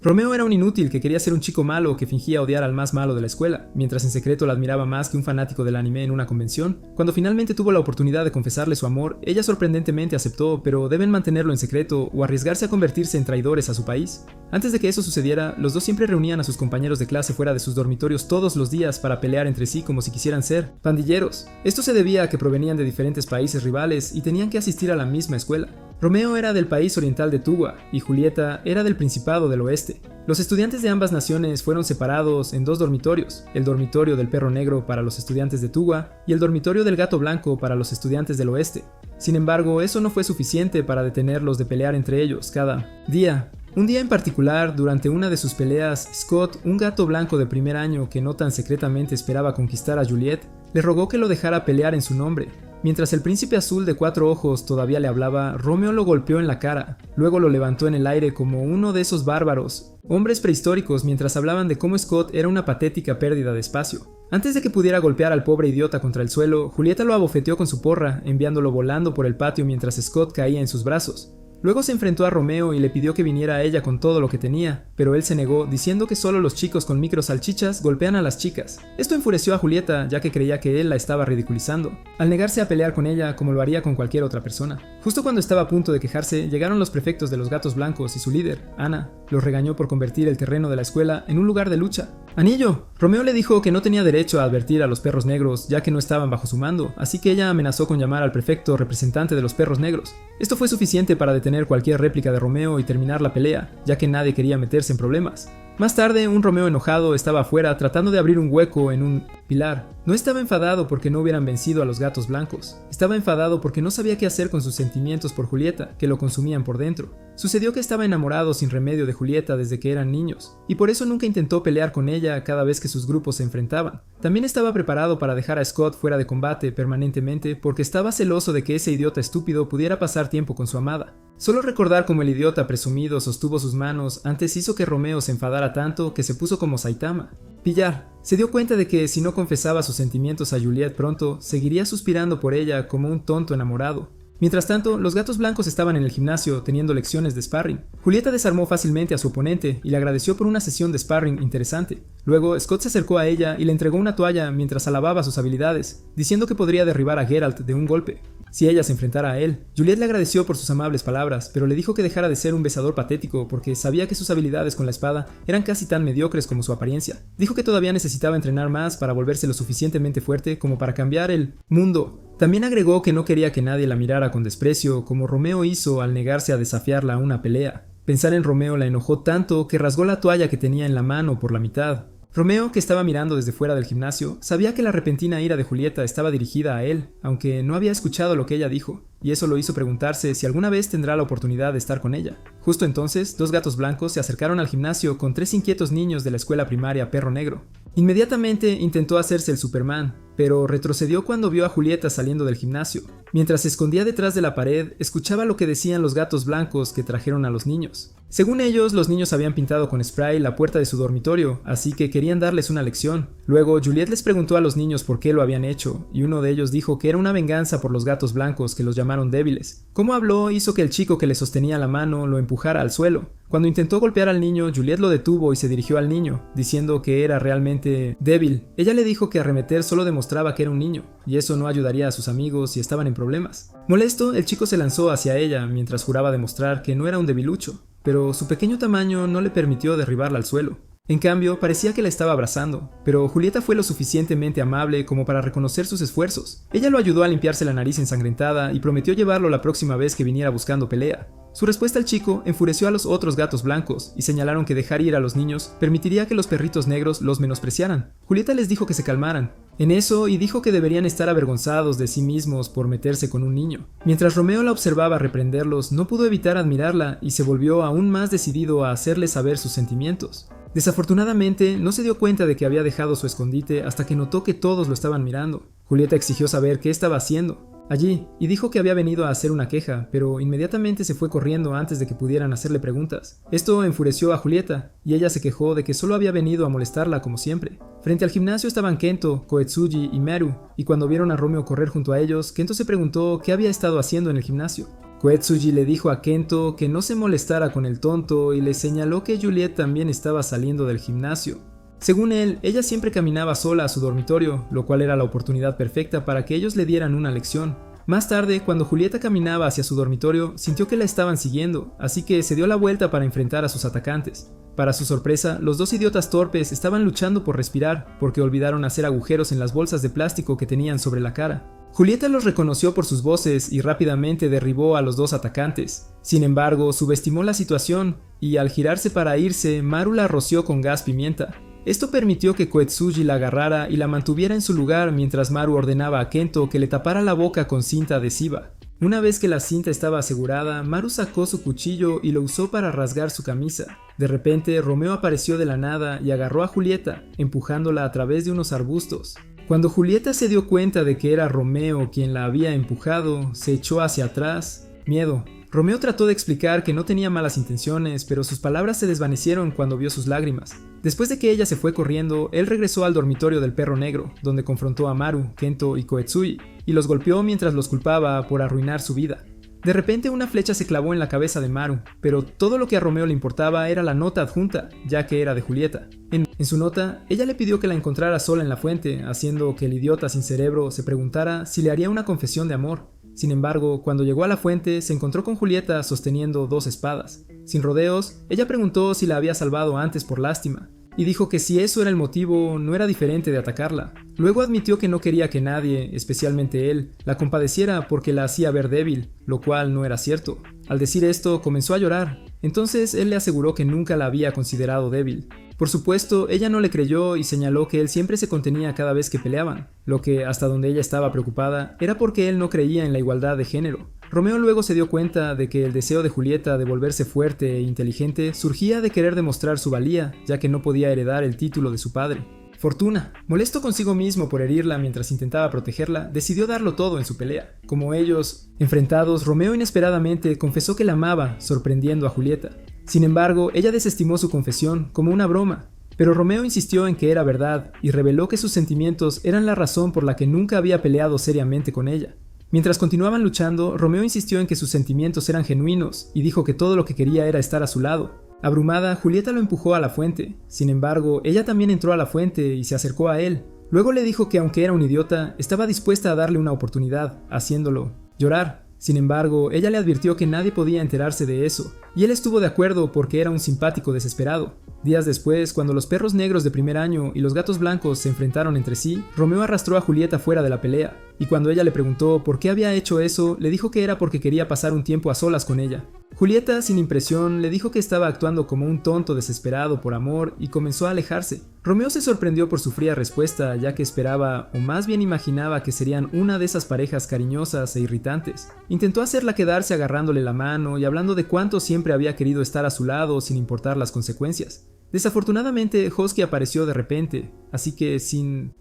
Romeo era un inútil que quería ser un chico malo que fingía odiar al más malo de la escuela, mientras en secreto la admiraba más que un fanático del anime en una convención. Cuando finalmente tuvo la oportunidad de confesarle su amor, ella sorprendentemente aceptó, pero deben mantenerlo en secreto o arriesgarse a convertirse en traidores a su país. Antes de que eso sucediera, los dos siempre reunían a sus compañeros de clase fuera de sus dormitorios todos los días para pelear entre sí como si quisieran ser pandilleros. Esto se debía a que provenían de diferentes países rivales y tenían que asistir a la misma escuela. Romeo era del país oriental de Tuwa y Julieta era del Principado del Oeste. Los estudiantes de ambas naciones fueron separados en dos dormitorios, el dormitorio del perro negro para los estudiantes de Tuwa y el dormitorio del gato blanco para los estudiantes del oeste. Sin embargo, eso no fue suficiente para detenerlos de pelear entre ellos cada día. Un día en particular, durante una de sus peleas, Scott, un gato blanco de primer año que no tan secretamente esperaba conquistar a Juliet, le rogó que lo dejara pelear en su nombre. Mientras el príncipe azul de 4 ojos todavía le hablaba, Romeo lo golpeó en la cara, luego lo levantó en el aire como uno de esos bárbaros, hombres prehistóricos mientras hablaban de cómo Scott era una patética pérdida de espacio. Antes de que pudiera golpear al pobre idiota contra el suelo, Julieta lo abofeteó con su porra, enviándolo volando por el patio mientras Scott caía en sus brazos. Luego se enfrentó a Romeo y le pidió que viniera a ella con todo lo que tenía, pero él se negó, diciendo que solo los chicos con micro salchichas golpean a las chicas. Esto enfureció a Julieta, ya que creía que él la estaba ridiculizando, al negarse a pelear con ella como lo haría con cualquier otra persona. Justo cuando estaba a punto de quejarse, llegaron los prefectos de los gatos blancos y su líder, Ana, los regañó por convertir el terreno de la escuela en un lugar de lucha. ¡Anillo! Romeo le dijo que no tenía derecho a advertir a los perros negros, ya que no estaban bajo su mando, así que ella amenazó con llamar al prefecto representante de los perros negros. Esto fue suficiente para detener cualquier réplica de Romeo y terminar la pelea, ya que nadie quería meterse en problemas. Más tarde, un Romeo enojado estaba afuera tratando de abrir un hueco en un pilar. No estaba enfadado porque no hubieran vencido a los gatos blancos. Estaba enfadado porque no sabía qué hacer con sus sentimientos por Julieta, que lo consumían por dentro. Sucedió que estaba enamorado sin remedio de Julieta desde que eran niños, y por eso nunca intentó pelear con ella cada vez que sus grupos se enfrentaban. También estaba preparado para dejar a Scott fuera de combate permanentemente porque estaba celoso de que ese idiota estúpido pudiera pasar tiempo con su amada. Solo recordar cómo el idiota presumido sostuvo sus manos antes hizo que Romeo se enfadara tanto que se puso como Saitama. Pillar. Se dio cuenta de que si no confesaba sus sentimientos a Juliet pronto, seguiría suspirando por ella como un tonto enamorado. Mientras tanto, los gatos blancos estaban en el gimnasio teniendo lecciones de sparring. Julieta desarmó fácilmente a su oponente y le agradeció por una sesión de sparring interesante. Luego, Scott se acercó a ella y le entregó una toalla mientras alababa sus habilidades, diciendo que podría derribar a Geralt de un golpe si ella se enfrentara a él. Juliet le agradeció por sus amables palabras, pero le dijo que dejara de ser un besador patético porque sabía que sus habilidades con la espada eran casi tan mediocres como su apariencia. Dijo que todavía necesitaba entrenar más para volverse lo suficientemente fuerte como para cambiar el mundo. También agregó que no quería que nadie la mirara con desprecio, como Romeo hizo al negarse a desafiarla a una pelea. Pensar en Romeo la enojó tanto que rasgó la toalla que tenía en la mano por la mitad. Romeo, que estaba mirando desde fuera del gimnasio, sabía que la repentina ira de Julieta estaba dirigida a él, aunque no había escuchado lo que ella dijo, y eso lo hizo preguntarse si alguna vez tendrá la oportunidad de estar con ella. Justo entonces, 2 gatos blancos se acercaron al gimnasio con 3 inquietos niños de la escuela primaria Perro Negro. Inmediatamente intentó hacerse el Superman, pero retrocedió cuando vio a Julieta saliendo del gimnasio. Mientras se escondía detrás de la pared, escuchaba lo que decían los gatos blancos que trajeron a los niños. Según ellos, los niños habían pintado con spray la puerta de su dormitorio, así que querían darles una lección. Luego, Juliet les preguntó a los niños por qué lo habían hecho, y uno de ellos dijo que era una venganza por los gatos blancos que los llamaron débiles. Cómo habló hizo que el chico que le sostenía la mano lo empujara al suelo. Cuando intentó golpear al niño, Juliet lo detuvo y se dirigió al niño, diciendo que era realmente débil. Ella le dijo que arremeter solo demostraba que era un niño, y eso no ayudaría a sus amigos si estaban en problemas. Molesto, el chico se lanzó hacia ella mientras juraba demostrar que no era un debilucho, pero su pequeño tamaño no le permitió derribarla al suelo. En cambio, parecía que la estaba abrazando, pero Julieta fue lo suficientemente amable como para reconocer sus esfuerzos. Ella lo ayudó a limpiarse la nariz ensangrentada y prometió llevarlo la próxima vez que viniera buscando pelea. Su respuesta al chico enfureció a los otros gatos blancos y señalaron que dejar ir a los niños permitiría que los perritos negros los menospreciaran. Julieta les dijo que se calmaran en eso y dijo que deberían estar avergonzados de sí mismos por meterse con un niño. Mientras Romeo la observaba reprenderlos, no pudo evitar admirarla y se volvió aún más decidido a hacerles saber sus sentimientos. Desafortunadamente, no se dio cuenta de que había dejado su escondite hasta que notó que todos lo estaban mirando. Julieta exigió saber qué estaba haciendo allí y dijo que había venido a hacer una queja, pero inmediatamente se fue corriendo antes de que pudieran hacerle preguntas. Esto enfureció a Julieta y ella se quejó de que solo había venido a molestarla como siempre. Frente al gimnasio estaban Kento, Koetsuji y Meru, y cuando vieron a Romeo correr junto a ellos, Kento se preguntó qué había estado haciendo en el gimnasio. Koetsuji le dijo a Kento que no se molestara con el tonto y le señaló que Juliet también estaba saliendo del gimnasio. Según él, ella siempre caminaba sola a su dormitorio, lo cual era la oportunidad perfecta para que ellos le dieran una lección. Más tarde, cuando Julieta caminaba hacia su dormitorio, sintió que la estaban siguiendo, así que se dio la vuelta para enfrentar a sus atacantes. Para su sorpresa, los dos idiotas torpes estaban luchando por respirar, porque olvidaron hacer agujeros en las bolsas de plástico que tenían sobre la cara. Julieta los reconoció por sus voces y rápidamente derribó a los dos atacantes. Sin embargo, subestimó la situación y al girarse para irse, Maru la roció con gas pimienta. Esto permitió que Koetsuji la agarrara y la mantuviera en su lugar mientras Maru ordenaba a Kento que le tapara la boca con cinta adhesiva. Una vez que la cinta estaba asegurada, Maru sacó su cuchillo y lo usó para rasgar su camisa. De repente, Romeo apareció de la nada y agarró a Julieta, empujándola a través de unos arbustos. Cuando Julieta se dio cuenta de que era Romeo quien la había empujado, se echó hacia atrás. Miedo. Romeo trató de explicar que no tenía malas intenciones, pero sus palabras se desvanecieron cuando vio sus lágrimas. Después de que ella se fue corriendo, él regresó al dormitorio del perro negro, donde confrontó a Maru, Kento y Koetsuji, y los golpeó mientras los culpaba por arruinar su vida. De repente una flecha se clavó en la cabeza de Maru, pero todo lo que a Romeo le importaba era la nota adjunta, ya que era de Julieta. En su nota, ella le pidió que la encontrara sola en la fuente, haciendo que el idiota sin cerebro se preguntara si le haría una confesión de amor. Sin embargo, cuando llegó a la fuente, se encontró con Julieta sosteniendo dos espadas. Sin rodeos, ella preguntó si la había salvado antes por lástima, y dijo que si eso era el motivo, no era diferente de atacarla. Luego admitió que no quería que nadie, especialmente él, la compadeciera porque la hacía ver débil, lo cual no era cierto. Al decir esto, comenzó a llorar. Entonces él le aseguró que nunca la había considerado débil. Por supuesto, ella no le creyó y señaló que él siempre se contenía cada vez que peleaban, lo que, hasta donde ella estaba preocupada, era porque él no creía en la igualdad de género. Romeo luego se dio cuenta de que el deseo de Julieta de volverse fuerte e inteligente surgía de querer demostrar su valía, ya que no podía heredar el título de su padre. Fortuna, molesto consigo mismo por herirla mientras intentaba protegerla, decidió darlo todo en su pelea. Como ellos, enfrentados, Romeo inesperadamente confesó que la amaba, sorprendiendo a Julieta. Sin embargo, ella desestimó su confesión como una broma, pero Romeo insistió en que era verdad y reveló que sus sentimientos eran la razón por la que nunca había peleado seriamente con ella. Mientras continuaban luchando, Romeo insistió en que sus sentimientos eran genuinos y dijo que todo lo que quería era estar a su lado. Abrumada, Julieta lo empujó a la fuente. Sin embargo, ella también entró a la fuente y se acercó a él. Luego le dijo que aunque era un idiota, estaba dispuesta a darle una oportunidad, haciéndolo llorar. Sin embargo, ella le advirtió que nadie podía enterarse de eso, y él estuvo de acuerdo porque era un simpático desesperado. Días después, cuando los perros negros de primer año y los gatos blancos se enfrentaron entre sí, Romeo arrastró a Julieta fuera de la pelea, y cuando ella le preguntó por qué había hecho eso, le dijo que era porque quería pasar un tiempo a solas con ella. Julieta, sin impresión, le dijo que estaba actuando como un tonto desesperado por amor y comenzó a alejarse. Romeo se sorprendió por su fría respuesta, ya que esperaba, o más bien imaginaba, que serían una de esas parejas cariñosas e irritantes. Intentó hacerla quedarse agarrándole la mano y hablando de cuánto siempre había querido estar a su lado sin importar las consecuencias. Desafortunadamente, Hosky apareció de repente, así que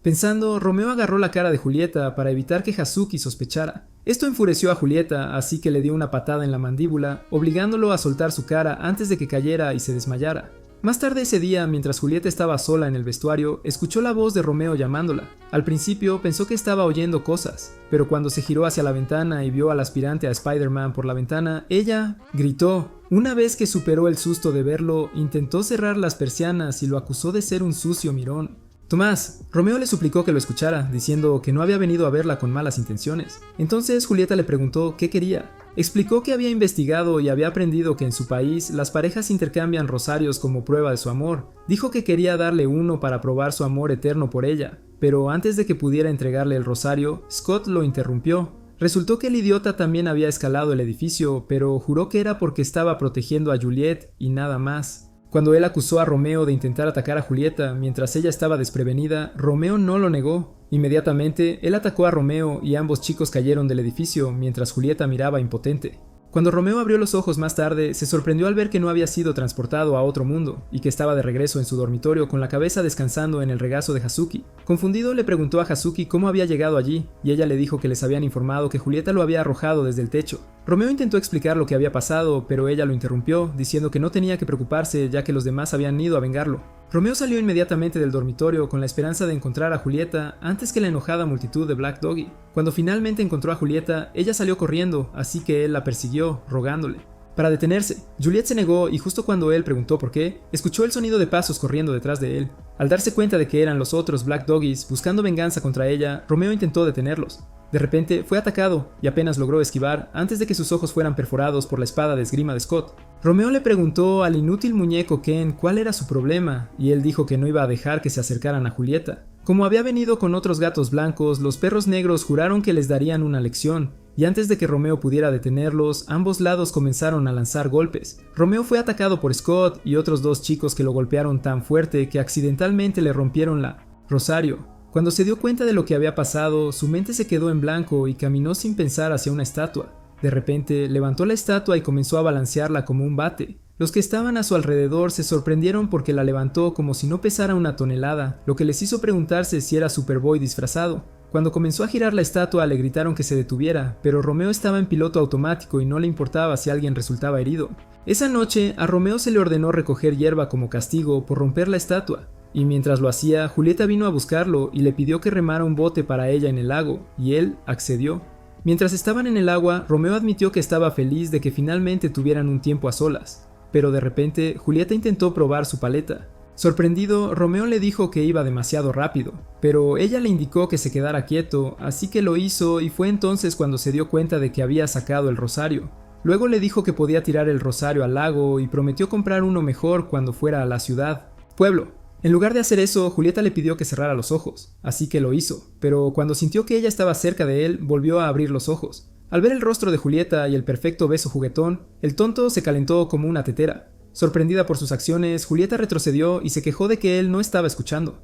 pensando, Romeo agarró la cara de Julieta para evitar que Hazuki sospechara. Esto enfureció a Julieta, así que le dio una patada en la mandíbula, obligándolo a soltar su cara antes de que cayera y se desmayara. Más tarde ese día, mientras Julieta estaba sola en el vestuario, escuchó la voz de Romeo llamándola. Al principio pensó que estaba oyendo cosas, pero cuando se giró hacia la ventana y vio al aspirante a Spider-Man por la ventana, ella gritó. Una vez que superó el susto de verlo, intentó cerrar las persianas y lo acusó de ser un sucio mirón. Tomás, Romeo le suplicó que lo escuchara, diciendo que no había venido a verla con malas intenciones. Entonces Julieta le preguntó qué quería. Explicó que había investigado y había aprendido que en su país las parejas intercambian rosarios como prueba de su amor. Dijo que quería darle uno para probar su amor eterno por ella, pero antes de que pudiera entregarle el rosario, Scott lo interrumpió. Resultó que el idiota también había escalado el edificio, pero juró que era porque estaba protegiendo a Juliet y nada más. Cuando él acusó a Romeo de intentar atacar a Julieta mientras ella estaba desprevenida, Romeo no lo negó. Inmediatamente, él atacó a Romeo y ambos chicos cayeron del edificio mientras Julieta miraba impotente. Cuando Romeo abrió los ojos más tarde, se sorprendió al ver que no había sido transportado a otro mundo y que estaba de regreso en su dormitorio con la cabeza descansando en el regazo de Hazuki. Confundido, le preguntó a Hazuki cómo había llegado allí y ella le dijo que les habían informado que Julieta lo había arrojado desde el techo. Romeo intentó explicar lo que había pasado, pero ella lo interrumpió, diciendo que no tenía que preocuparse ya que los demás habían ido a vengarlo. Romeo salió inmediatamente del dormitorio con la esperanza de encontrar a Julieta antes que la enojada multitud de Black Doggy. Cuando finalmente encontró a Julieta, ella salió corriendo, así que él la persiguió, rogándole para detenerse. Juliet se negó y justo cuando él preguntó por qué, escuchó el sonido de pasos corriendo detrás de él. Al darse cuenta de que eran los otros Black Doggies buscando venganza contra ella, Romeo intentó detenerlos. De repente fue atacado y apenas logró esquivar antes de que sus ojos fueran perforados por la espada de esgrima de Scott. Romeo le preguntó al inútil muñeco Ken cuál era su problema y él dijo que no iba a dejar que se acercaran a Julieta. Como había venido con otros gatos blancos, los perros negros juraron que les darían una lección, y antes de que Romeo pudiera detenerlos, ambos lados comenzaron a lanzar golpes. Romeo fue atacado por Scott y otros dos chicos que lo golpearon tan fuerte que accidentalmente le rompieron la rosario. Cuando se dio cuenta de lo que había pasado, su mente se quedó en blanco y caminó sin pensar hacia una estatua. De repente, levantó la estatua y comenzó a balancearla como un bate. Los que estaban a su alrededor se sorprendieron porque la levantó como si no pesara una tonelada, lo que les hizo preguntarse si era Superboy disfrazado. Cuando comenzó a girar la estatua le gritaron que se detuviera, pero Romeo estaba en piloto automático y no le importaba si alguien resultaba herido. Esa noche, a Romeo se le ordenó recoger hierba como castigo por romper la estatua, y mientras lo hacía, Julieta vino a buscarlo y le pidió que remara un bote para ella en el lago, y él accedió. Mientras estaban en el agua, Romeo admitió que estaba feliz de que finalmente tuvieran un tiempo a solas, pero de repente Julieta intentó probar su paleta. Sorprendido, Romeo le dijo que iba demasiado rápido, pero ella le indicó que se quedara quieto, así que lo hizo y fue entonces cuando se dio cuenta de que había sacado el rosario. Luego le dijo que podía tirar el rosario al lago y prometió comprar uno mejor cuando fuera a la ciudad. Pueblo. En lugar de hacer eso, Julieta le pidió que cerrara los ojos, así que lo hizo, pero cuando sintió que ella estaba cerca de él, volvió a abrir los ojos. Al ver el rostro de Julieta y el perfecto beso juguetón, el tonto se calentó como una tetera. Sorprendida por sus acciones, Julieta retrocedió y se quejó de que él no estaba escuchando.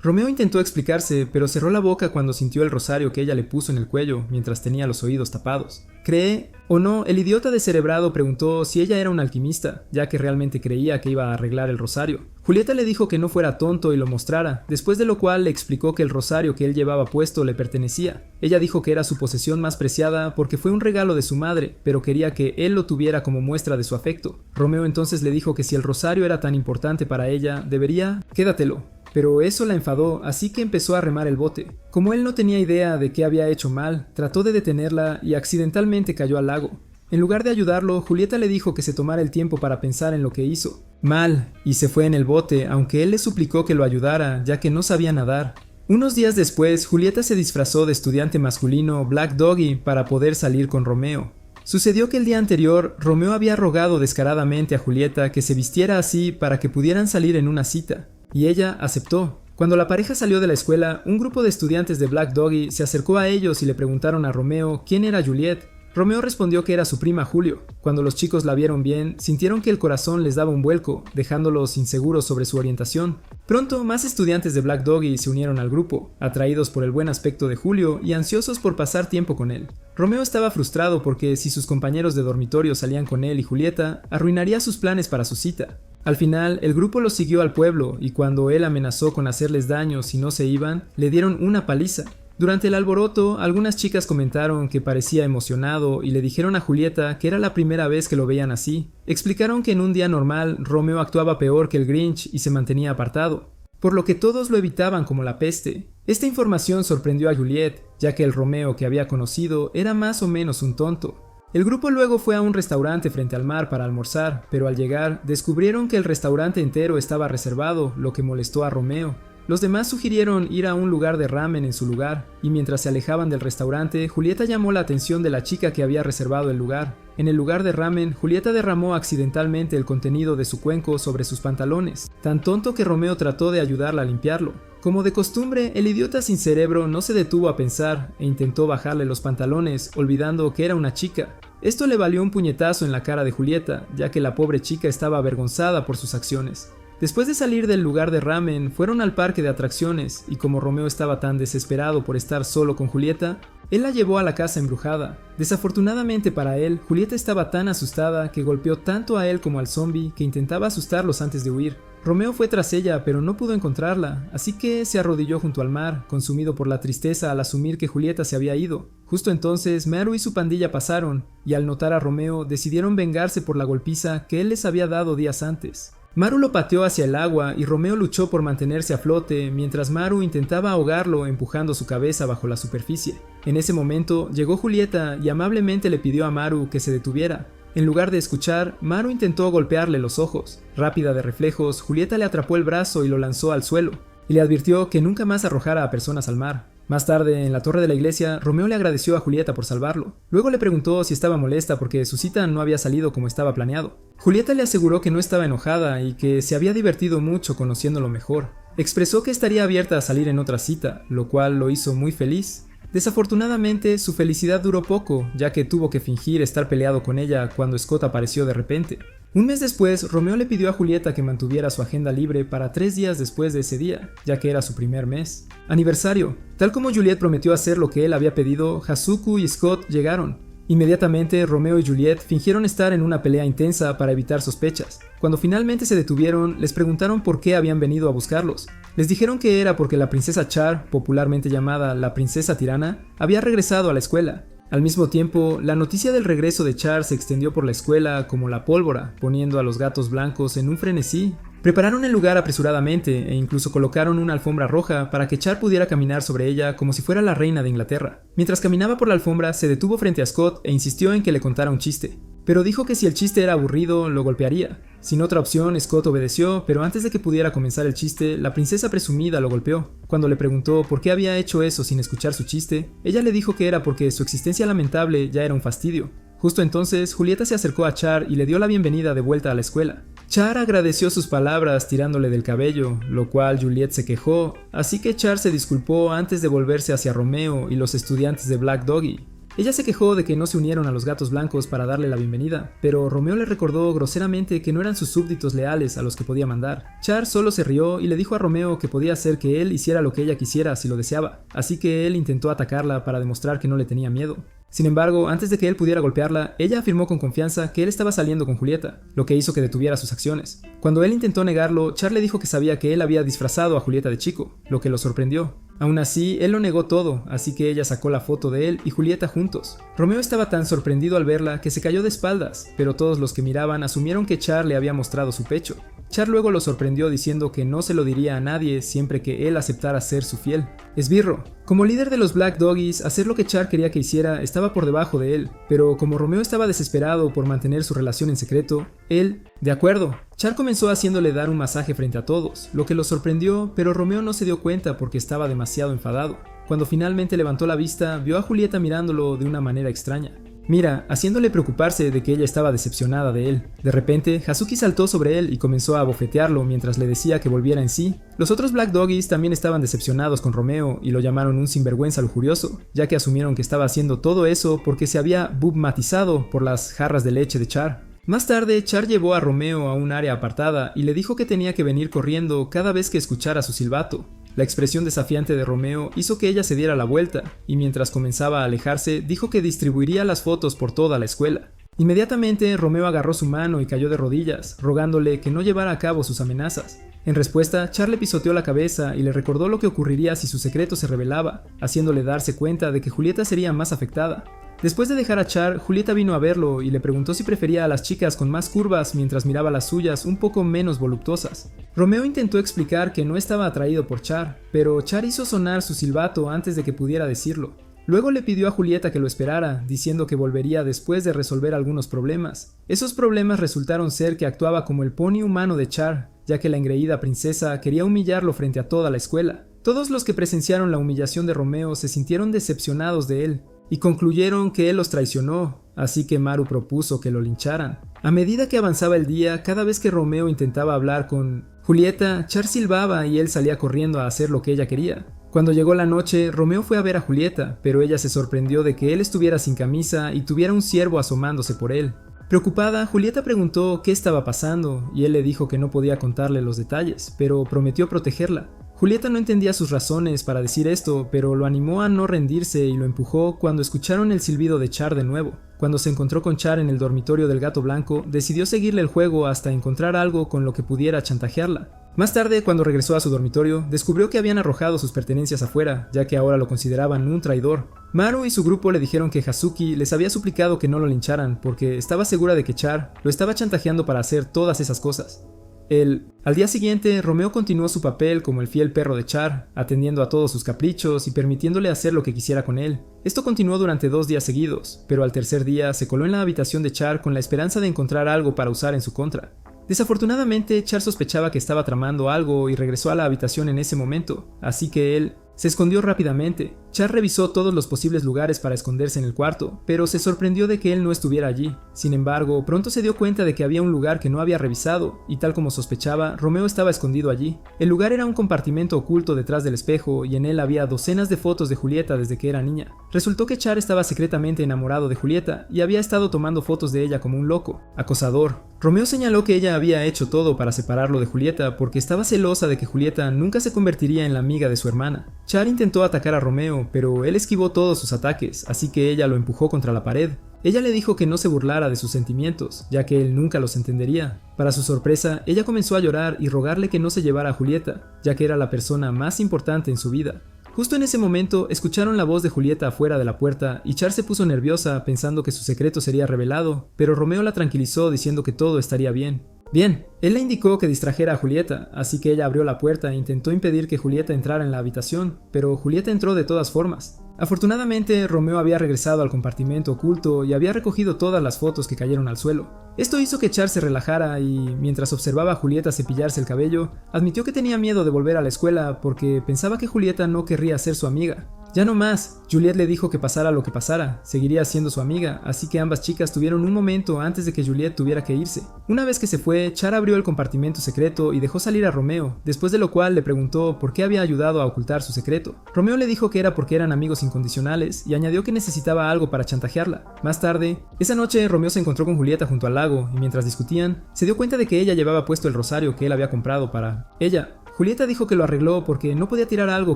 Romeo intentó explicarse, pero cerró la boca cuando sintió el rosario que ella le puso en el cuello mientras tenía los oídos tapados. ¿Cree o no? El idiota descerebrado preguntó si ella era una alquimista, ya que realmente creía que iba a arreglar el rosario. Julieta le dijo que no fuera tonto y lo mostrara, después de lo cual le explicó que el rosario que él llevaba puesto le pertenecía. Ella dijo que era su posesión más preciada porque fue un regalo de su madre, pero quería que él lo tuviera como muestra de su afecto. Romeo entonces le dijo que si el rosario era tan importante para ella, debería... quédatelo. Pero eso la enfadó, así que empezó a remar el bote. Como él no tenía idea de qué había hecho mal, trató de detenerla y accidentalmente cayó al lago. En lugar de ayudarlo, Julieta le dijo que se tomara el tiempo para pensar en lo que hizo mal, y se fue en el bote, aunque él le suplicó que lo ayudara, ya que no sabía nadar. Unos días después, Julieta se disfrazó de estudiante masculino Black Doggy para poder salir con Romeo. Sucedió que el día anterior, Romeo había rogado descaradamente a Julieta que se vistiera así para que pudieran salir en una cita, y ella aceptó. Cuando la pareja salió de la escuela, un grupo de estudiantes de Black Doggy se acercó a ellos y le preguntaron a Romeo quién era Juliet. Romeo respondió que era su prima Julio. Cuando los chicos la vieron bien, sintieron que el corazón les daba un vuelco, dejándolos inseguros sobre su orientación. Pronto, más estudiantes de Black Doggy se unieron al grupo, atraídos por el buen aspecto de Julio y ansiosos por pasar tiempo con él. Romeo estaba frustrado porque si sus compañeros de dormitorio salían con él y Julieta, arruinaría sus planes para su cita. Al final, el grupo los siguió al pueblo y cuando él amenazó con hacerles daño si no se iban, le dieron una paliza. Durante el alboroto, algunas chicas comentaron que parecía emocionado y le dijeron a Julieta que era la primera vez que lo veían así. Explicaron que en un día normal, Romeo actuaba peor que el Grinch y se mantenía apartado, por lo que todos lo evitaban como la peste. Esta información sorprendió a Juliet, ya que el Romeo que había conocido era más o menos un tonto. El grupo luego fue a un restaurante frente al mar para almorzar, pero al llegar, descubrieron que el restaurante entero estaba reservado, lo que molestó a Romeo. Los demás sugirieron ir a un lugar de ramen en su lugar, y mientras se alejaban del restaurante, Julieta llamó la atención de la chica que había reservado el lugar. En el lugar de ramen, Julieta derramó accidentalmente el contenido de su cuenco sobre sus pantalones, tan tonto que Romeo trató de ayudarla a limpiarlo. Como de costumbre, el idiota sin cerebro no se detuvo a pensar e intentó bajarle los pantalones, olvidando que era una chica. Esto le valió un puñetazo en la cara de Julieta, ya que la pobre chica estaba avergonzada por sus acciones. Después de salir del lugar de ramen, fueron al parque de atracciones, y como Romeo estaba tan desesperado por estar solo con Julieta, él la llevó a la casa embrujada. Desafortunadamente para él, Julieta estaba tan asustada que golpeó tanto a él como al zombie que intentaba asustarlos antes de huir. Romeo fue tras ella, pero no pudo encontrarla, así que se arrodilló junto al mar, consumido por la tristeza al asumir que Julieta se había ido. Justo entonces, Meru y su pandilla pasaron, y al notar a Romeo, decidieron vengarse por la golpiza que él les había dado días antes. Maru lo pateó hacia el agua y Romeo luchó por mantenerse a flote mientras Maru intentaba ahogarlo empujando su cabeza bajo la superficie. En ese momento llegó Julieta y amablemente le pidió a Maru que se detuviera. En lugar de escuchar, Maru intentó golpearle los ojos. Rápida de reflejos, Julieta le atrapó el brazo y lo lanzó al suelo, y le advirtió que nunca más arrojara a personas al mar. Más tarde, en la torre de la iglesia, Romeo le agradeció a Julieta por salvarlo. Luego le preguntó si estaba molesta porque su cita no había salido como estaba planeado. Julieta le aseguró que no estaba enojada y que se había divertido mucho conociéndolo mejor. Expresó que estaría abierta a salir en otra cita, lo cual lo hizo muy feliz. Desafortunadamente, su felicidad duró poco, ya que tuvo que fingir estar peleado con ella cuando Scott apareció de repente. Un mes después, Romeo le pidió a Julieta que mantuviera su agenda libre para 3 días después de ese día, ya que era su primer mes. Aniversario. Tal como Juliet prometió hacer lo que él había pedido, Hazuku y Scott llegaron. Inmediatamente, Romeo y Juliet fingieron estar en una pelea intensa para evitar sospechas. Cuando finalmente se detuvieron, les preguntaron por qué habían venido a buscarlos. Les dijeron que era porque la princesa Char, popularmente llamada la princesa tirana, había regresado a la escuela. Al mismo tiempo, la noticia del regreso de Char se extendió por la escuela como la pólvora, poniendo a los gatos blancos en un frenesí. Prepararon el lugar apresuradamente e incluso colocaron una alfombra roja para que Char pudiera caminar sobre ella como si fuera la reina de Inglaterra. Mientras caminaba por la alfombra, se detuvo frente a Scott e insistió en que le contara un chiste. Pero dijo que si el chiste era aburrido, lo golpearía. Sin otra opción, Scott obedeció, pero antes de que pudiera comenzar el chiste, la princesa presumida lo golpeó. Cuando le preguntó por qué había hecho eso sin escuchar su chiste, ella le dijo que era porque su existencia lamentable ya era un fastidio. Justo entonces, Julieta se acercó a Char y le dio la bienvenida de vuelta a la escuela. Char agradeció sus palabras tirándole del cabello, lo cual Juliet se quejó, así que Char se disculpó antes de volverse hacia Romeo y los estudiantes de Black Doggy. Ella se quejó de que no se unieron a los gatos blancos para darle la bienvenida, pero Romeo le recordó groseramente que no eran sus súbditos leales a los que podía mandar. Char solo se rió y le dijo a Romeo que podía hacer que él hiciera lo que ella quisiera si lo deseaba, así que él intentó atacarla para demostrar que no le tenía miedo. Sin embargo, antes de que él pudiera golpearla, ella afirmó con confianza que él estaba saliendo con Julieta, lo que hizo que detuviera sus acciones. Cuando él intentó negarlo, Char le dijo que sabía que él había disfrazado a Julieta de chico, lo que lo sorprendió. Aún así, él lo negó todo, así que ella sacó la foto de él y Julieta juntos. Romeo estaba tan sorprendido al verla que se cayó de espaldas, pero todos los que miraban asumieron que Char le había mostrado su pecho. Char luego lo sorprendió diciendo que no se lo diría a nadie siempre que él aceptara ser su fiel. Esbirro. Como líder de los Black Doggies, hacer lo que Char quería que hiciera estaba por debajo de él, pero como Romeo estaba desesperado por mantener su relación en secreto, él, de acuerdo. Char comenzó haciéndole dar un masaje frente a todos, lo que lo sorprendió, pero Romeo no se dio cuenta porque estaba demasiado enfadado. Cuando finalmente levantó la vista, vio a Julieta mirándolo de una manera extraña. Mira, haciéndole preocuparse de que ella estaba decepcionada de él. De repente, Hazuki saltó sobre él y comenzó a abofetearlo mientras le decía que volviera en sí. Los otros Black Doggies también estaban decepcionados con Romeo y lo llamaron un sinvergüenza lujurioso, ya que asumieron que estaba haciendo todo eso porque se había bubmatizado por las jarras de leche de Char. Más tarde, Char llevó a Romeo a un área apartada y le dijo que tenía que venir corriendo cada vez que escuchara su silbato. La expresión desafiante de Romeo hizo que ella se diera la vuelta, y mientras comenzaba a alejarse, dijo que distribuiría las fotos por toda la escuela. Inmediatamente, Romeo agarró su mano y cayó de rodillas, rogándole que no llevara a cabo sus amenazas. En respuesta, Char le pisoteó la cabeza y le recordó lo que ocurriría si su secreto se revelaba, haciéndole darse cuenta de que Julieta sería más afectada. Después de dejar a Char, Julieta vino a verlo y le preguntó si prefería a las chicas con más curvas mientras miraba las suyas un poco menos voluptuosas. Romeo intentó explicar que no estaba atraído por Char, pero Char hizo sonar su silbato antes de que pudiera decirlo. Luego le pidió a Julieta que lo esperara, diciendo que volvería después de resolver algunos problemas. Esos problemas resultaron ser que actuaba como el pony humano de Char, ya que la engreída princesa quería humillarlo frente a toda la escuela. Todos los que presenciaron la humillación de Romeo se sintieron decepcionados de él, y concluyeron que él los traicionó, así que Maru propuso que lo lincharan. A medida que avanzaba el día, cada vez que Romeo intentaba hablar con Julieta, Char silbaba y él salía corriendo a hacer lo que ella quería. Cuando llegó la noche, Romeo fue a ver a Julieta, pero ella se sorprendió de que él estuviera sin camisa y tuviera un ciervo asomándose por él. Preocupada, Julieta preguntó qué estaba pasando y él le dijo que no podía contarle los detalles, pero prometió protegerla. Julieta no entendía sus razones para decir esto, pero lo animó a no rendirse y lo empujó cuando escucharon el silbido de Char de nuevo. Cuando se encontró con Char en el dormitorio del gato blanco, decidió seguirle el juego hasta encontrar algo con lo que pudiera chantajearla. Más tarde, cuando regresó a su dormitorio, descubrió que habían arrojado sus pertenencias afuera, ya que ahora lo consideraban un traidor. Maru y su grupo le dijeron que Hazuki les había suplicado que no lo lincharan porque estaba segura de que Char lo estaba chantajeando para hacer todas esas cosas. Al día siguiente, Romeo continuó su papel como el fiel perro de Char, atendiendo a todos sus caprichos y permitiéndole hacer lo que quisiera con él. Esto continuó durante 2 días seguidos, pero al tercer día se coló en la habitación de Char con la esperanza de encontrar algo para usar en su contra. Desafortunadamente, Char sospechaba que estaba tramando algo y regresó a la habitación en ese momento, así que él se escondió rápidamente. Char revisó todos los posibles lugares para esconderse en el cuarto, pero se sorprendió de que él no estuviera allí. Sin embargo, pronto se dio cuenta de que había un lugar que no había revisado, y tal como sospechaba, Romeo estaba escondido allí. El lugar era un compartimento oculto detrás del espejo, y en él había docenas de fotos de Julieta desde que era niña. Resultó que Char estaba secretamente enamorado de Julieta, y había estado tomando fotos de ella como un loco, acosador. Romeo señaló que ella había hecho todo para separarlo de Julieta porque estaba celosa de que Julieta nunca se convertiría en la amiga de su hermana. Char intentó atacar a Romeo, pero él esquivó todos sus ataques, así que ella lo empujó contra la pared. Ella le dijo que no se burlara de sus sentimientos, ya que él nunca los entendería. Para su sorpresa, ella comenzó a llorar y rogarle que no se llevara a Julieta, ya que era la persona más importante en su vida. Justo en ese momento, escucharon la voz de Julieta afuera de la puerta y Char se puso nerviosa pensando que su secreto sería revelado, pero Romeo la tranquilizó diciendo que todo estaría bien. Bien, él le indicó que distrajera a Julieta, así que ella abrió la puerta e intentó impedir que Julieta entrara en la habitación, pero Julieta entró de todas formas. Afortunadamente, Romeo había regresado al compartimento oculto y había recogido todas las fotos que cayeron al suelo. Esto hizo que Char se relajara y, mientras observaba a Julieta cepillarse el cabello, admitió que tenía miedo de volver a la escuela porque pensaba que Julieta no querría ser su amiga. Ya no más, Juliet le dijo que pasara lo que pasara, seguiría siendo su amiga, así que ambas chicas tuvieron un momento antes de que Juliet tuviera que irse. Una vez que se fue, Char abrió el compartimento secreto y dejó salir a Romeo, después de lo cual le preguntó por qué había ayudado a ocultar su secreto. Romeo le dijo que era porque eran amigos incondicionales y añadió que necesitaba algo para chantajearla. Más tarde, esa noche Romeo se encontró con Julieta junto al lago y mientras discutían, se dio cuenta de que ella llevaba puesto el rosario que él había comprado para ella. Julieta dijo que lo arregló porque no podía tirar algo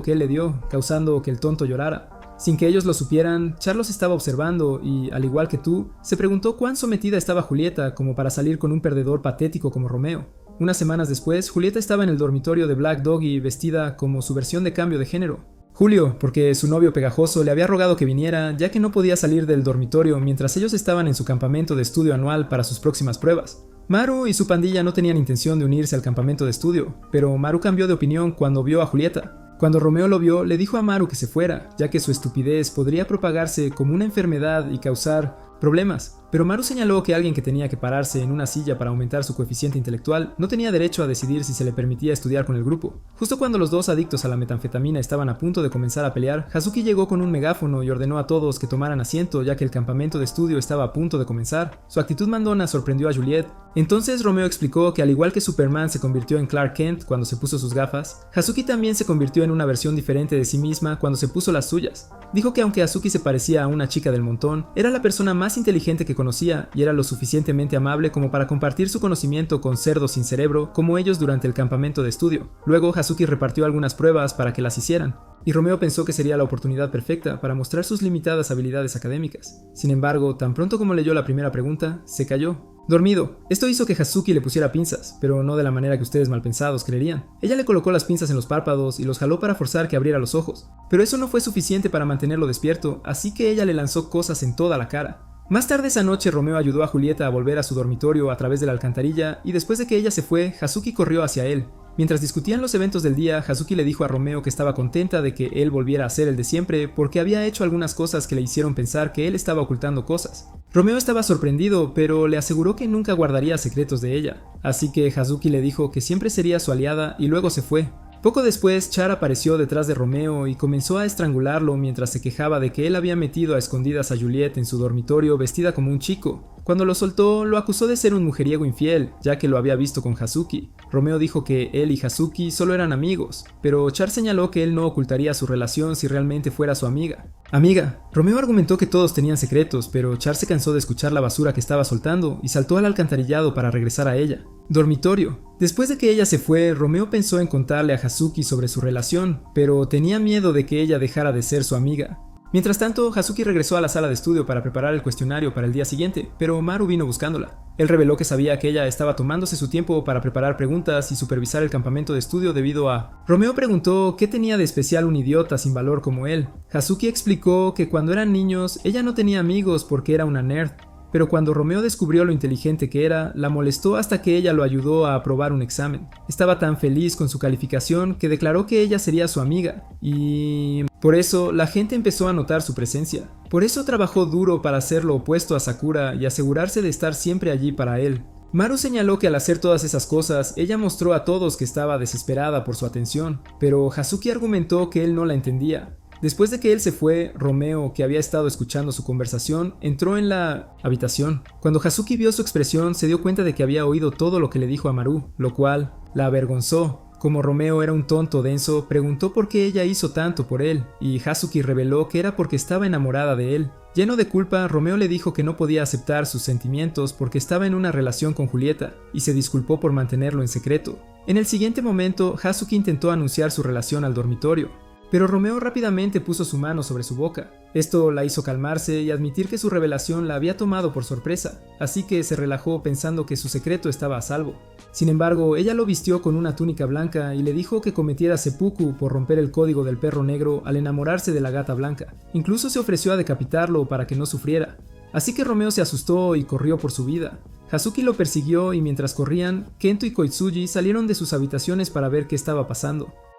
que él le dio, causando que el tonto llorara. Sin que ellos lo supieran, Char los estaba observando y, al igual que tú, se preguntó cuán sometida estaba Julieta como para salir con un perdedor patético como Romeo. Unas semanas después, Julieta estaba en el dormitorio de Black Doggy vestida como su versión de cambio de género. Julio, porque su novio pegajoso le había rogado que viniera ya que no podía salir del dormitorio mientras ellos estaban en su campamento de estudio anual para sus próximas pruebas. Maru y su pandilla no tenían intención de unirse al campamento de estudio, pero Maru cambió de opinión cuando vio a Julieta. Cuando Romeo lo vio, le dijo a Maru que se fuera, ya que su estupidez podría propagarse como una enfermedad y causar problemas. Pero Maru señaló que alguien que tenía que pararse en una silla para aumentar su coeficiente intelectual no tenía derecho a decidir si se le permitía estudiar con el grupo. Justo cuando los dos adictos a la metanfetamina estaban a punto de comenzar a pelear, Hazuki llegó con un megáfono y ordenó a todos que tomaran asiento ya que el campamento de estudio estaba a punto de comenzar. Su actitud mandona sorprendió a Juliet. Entonces Romeo explicó que al igual que Superman se convirtió en Clark Kent cuando se puso sus gafas, Hazuki también se convirtió en una versión diferente de sí misma cuando se puso las suyas. Dijo que aunque Hazuki se parecía a una chica del montón, era la persona más inteligente que conocía y era lo suficientemente amable como para compartir su conocimiento con cerdos sin cerebro como ellos durante el campamento de estudio. Luego Hazuki repartió algunas pruebas para que las hicieran, y Romeo pensó que sería la oportunidad perfecta para mostrar sus limitadas habilidades académicas. Sin embargo, tan pronto como leyó la primera pregunta, se cayó. Dormido. Esto hizo que Hazuki le pusiera pinzas, pero no de la manera que ustedes malpensados creerían. Ella le colocó las pinzas en los párpados y los jaló para forzar que abriera los ojos, pero eso no fue suficiente para mantenerlo despierto, así que ella le lanzó cosas en toda la cara. Más tarde esa noche Romeo ayudó a Julieta a volver a su dormitorio a través de la alcantarilla y después de que ella se fue, Hazuki corrió hacia él. Mientras discutían los eventos del día, Hazuki le dijo a Romeo que estaba contenta de que él volviera a ser el de siempre porque había hecho algunas cosas que le hicieron pensar que él estaba ocultando cosas. Romeo estaba sorprendido, pero le aseguró que nunca guardaría secretos de ella, así que Hazuki le dijo que siempre sería su aliada y luego se fue. Poco después, Char apareció detrás de Romeo y comenzó a estrangularlo mientras se quejaba de que él había metido a escondidas a Juliet en su dormitorio vestida como un chico. Cuando lo soltó, lo acusó de ser un mujeriego infiel, ya que lo había visto con Hazuki. Romeo dijo que él y Hazuki solo eran amigos, pero Char señaló que él no ocultaría su relación si realmente fuera su amiga. Amiga. Romeo argumentó que todos tenían secretos, pero Char se cansó de escuchar la basura que estaba soltando y saltó al alcantarillado para regresar a ella. Dormitorio. Después de que ella se fue, Romeo pensó en contarle a Hazuki sobre su relación, pero tenía miedo de que ella dejara de ser su amiga. Mientras tanto, Hazuki regresó a la sala de estudio para preparar el cuestionario para el día siguiente, pero Maru vino buscándola. Él reveló que sabía que ella estaba tomándose su tiempo para preparar preguntas y supervisar el campamento de estudio debido a... Romeo preguntó qué tenía de especial un idiota sin valor como él. Hazuki explicó que cuando eran niños, ella no tenía amigos porque era una nerd. pero cuando Romeo descubrió lo inteligente que era, la molestó hasta que ella lo ayudó a aprobar un examen. Estaba tan feliz con su calificación que declaró que ella sería su amiga, y por eso la gente empezó a notar su presencia. Por eso trabajó duro para hacer lo opuesto a Sakura y asegurarse de estar siempre allí para él. Maru señaló que al hacer todas esas cosas, ella mostró a todos que estaba desesperada por su atención, pero Hazuki argumentó que él no la entendía. Después de que él se fue, Romeo, que había estado escuchando su conversación, entró en la habitación. Cuando Hazuki vio su expresión, se dio cuenta de que había oído todo lo que le dijo a Maru, lo cual la avergonzó. Como Romeo era un tonto denso, preguntó por qué ella hizo tanto por él, y Hazuki reveló que era porque estaba enamorada de él. Lleno de culpa, Romeo le dijo que no podía aceptar sus sentimientos porque estaba en una relación con Julieta, y se disculpó por mantenerlo en secreto. En el siguiente momento, Hazuki intentó anunciar su relación al dormitorio, pero Romeo rápidamente puso su mano sobre su boca. Esto la hizo calmarse y admitir que su revelación la había tomado por sorpresa, así que se relajó pensando que su secreto estaba a salvo. Sin embargo, ella lo vistió con una túnica blanca y le dijo que cometiera seppuku por romper el código del perro negro al enamorarse de la gata blanca. Incluso se ofreció a decapitarlo para que no sufriera. Así que Romeo se asustó y corrió por su vida. Hazuki lo persiguió y mientras corrían, Kento y Koitsuji salieron de sus habitaciones para ver qué estaba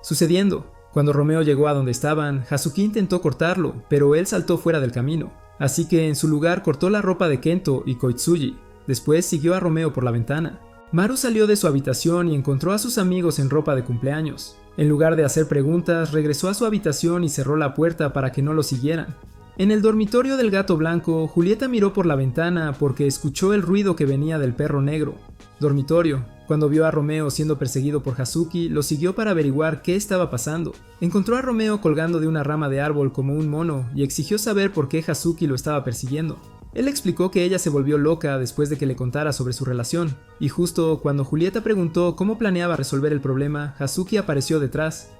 sucediendo. Cuando Romeo llegó a donde estaban, Hazuki intentó cortarlo, pero él saltó fuera del camino. Así que en su lugar cortó la ropa de Kento y Koitsuji. Después siguió a Romeo por la ventana. Maru salió de su habitación y encontró a sus amigos en ropa de cumpleaños. En lugar de hacer preguntas, regresó a su habitación y cerró la puerta para que no lo siguieran. En el dormitorio del gato blanco, Julieta miró por la ventana porque escuchó el ruido que venía del perro negro. Dormitorio. Cuando vio a Romeo siendo perseguido por Hazuki, lo siguió para averiguar qué estaba pasando. Encontró a Romeo colgando de una rama de árbol como un mono y exigió saber por qué Hazuki lo estaba persiguiendo. Él explicó que ella se volvió loca después de que le contara sobre su relación, y justo cuando Julieta preguntó cómo planeaba resolver el problema, Hazuki apareció detrás.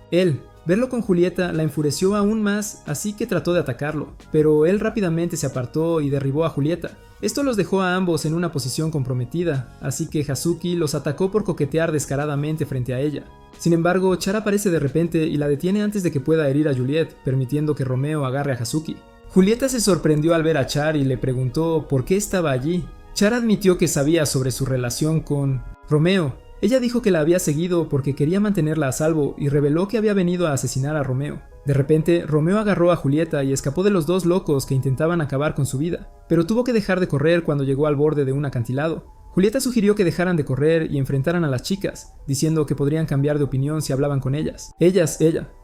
Verlo con Julieta la enfureció aún más, así que trató de atacarlo, pero él rápidamente se apartó y derribó a Julieta. Esto los dejó a ambos en una posición comprometida, así que Hazuki los atacó por coquetear descaradamente frente a ella. Sin embargo, Char aparece de repente y la detiene antes de que pueda herir a Juliet, permitiendo que Romeo agarre a Hazuki. Julieta se sorprendió al ver a Char y le preguntó por qué estaba allí. Char admitió que sabía sobre su relación con Romeo. Ella dijo que la había seguido porque quería mantenerla a salvo y reveló que había venido a asesinar a Romeo. De repente, Romeo agarró a Julieta y escapó de los dos locos que intentaban acabar con su vida, pero tuvo que dejar de correr cuando llegó al borde de un acantilado. Julieta sugirió que dejaran de correr y enfrentaran a las chicas, diciendo que podrían cambiar de opinión si hablaban con ellas. Ella.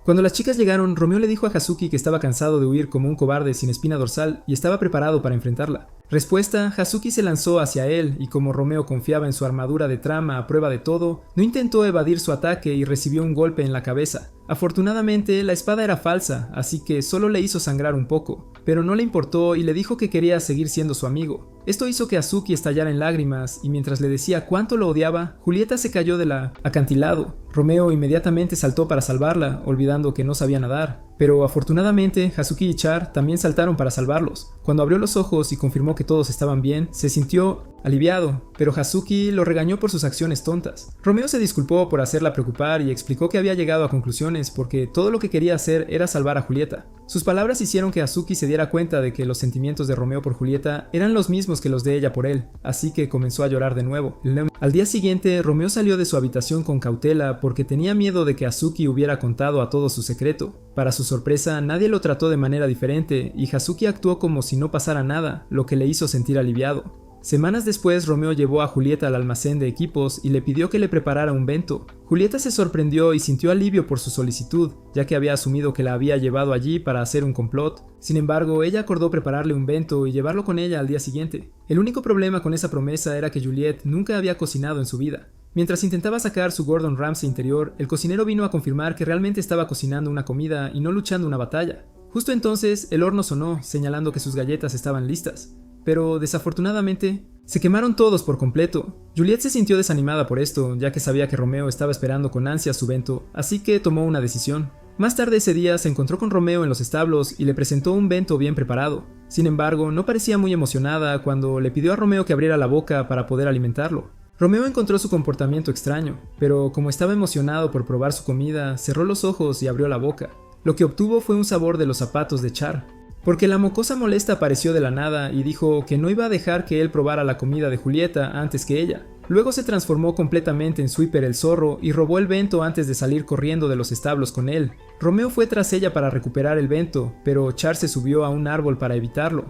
Cuando las chicas llegaron, Romeo le dijo a Hazuki que estaba cansado de huir como un cobarde sin espina dorsal y estaba preparado para enfrentarla. Respuesta, Hazuki se lanzó hacia él y como Romeo confiaba en su armadura de trama a prueba de todo, no intentó evadir su ataque y recibió un golpe en la cabeza. Afortunadamente, la espada era falsa, así que solo le hizo sangrar un poco, pero no le importó y le dijo que quería seguir siendo su amigo. Esto hizo que Hazuki estallara en lágrimas y mientras le decía cuánto lo odiaba, Julieta se cayó del acantilado. Romeo inmediatamente saltó para salvarla, olvidando que no sabía nadar. Pero afortunadamente, Hazuki y Char también saltaron para salvarlos. Cuando abrió los ojos y confirmó que todos estaban bien, se sintió aliviado, pero Hazuki lo regañó por sus acciones tontas. Romeo se disculpó por hacerla preocupar y explicó que había llegado a conclusiones porque todo lo que quería hacer era salvar a Julieta. Sus palabras hicieron que Hazuki se diera cuenta de que los sentimientos de Romeo por Julieta eran los mismos que los de ella por él, así que comenzó a llorar de nuevo. Al día siguiente, Romeo salió de su habitación con cautela porque tenía miedo de que Hazuki hubiera contado a todos su secreto. Para su sorpresa, nadie lo trató de manera diferente y Hazuki actuó como si no pasara nada, lo que le hizo sentir aliviado. Semanas después, Romeo llevó a Julieta al almacén de equipos y le pidió que le preparara un bento. Julieta se sorprendió y sintió alivio por su solicitud, ya que había asumido que la había llevado allí para hacer un complot. Sin embargo, ella acordó prepararle un bento y llevarlo con ella al día siguiente. El único problema con esa promesa era que Juliet nunca había cocinado en su vida. Mientras intentaba sacar su Gordon Ramsay interior, el cocinero vino a confirmar que realmente estaba cocinando una comida y no luchando una batalla. Justo entonces, el horno sonó, señalando que sus galletas estaban listas. Pero desafortunadamente, se quemaron todos por completo. Juliet se sintió desanimada por esto, ya que sabía que Romeo estaba esperando con ansias su bento, así que tomó una decisión. Más tarde ese día se encontró con Romeo en los establos y le presentó un bento bien preparado. Sin embargo, no parecía muy emocionada cuando le pidió a Romeo que abriera la boca para poder alimentarlo. Romeo encontró su comportamiento extraño, pero como estaba emocionado por probar su comida, cerró los ojos y abrió la boca. Lo que obtuvo fue un sabor de los zapatos de Char. porque la mocosa molesta apareció de la nada y dijo que no iba a dejar que él probara la comida de Julieta antes que ella. Luego se transformó completamente en Sweeper el zorro y robó el Vento antes de salir corriendo de los establos con él. Romeo fue tras ella para recuperar el Vento, pero Char se subió a un árbol para evitarlo.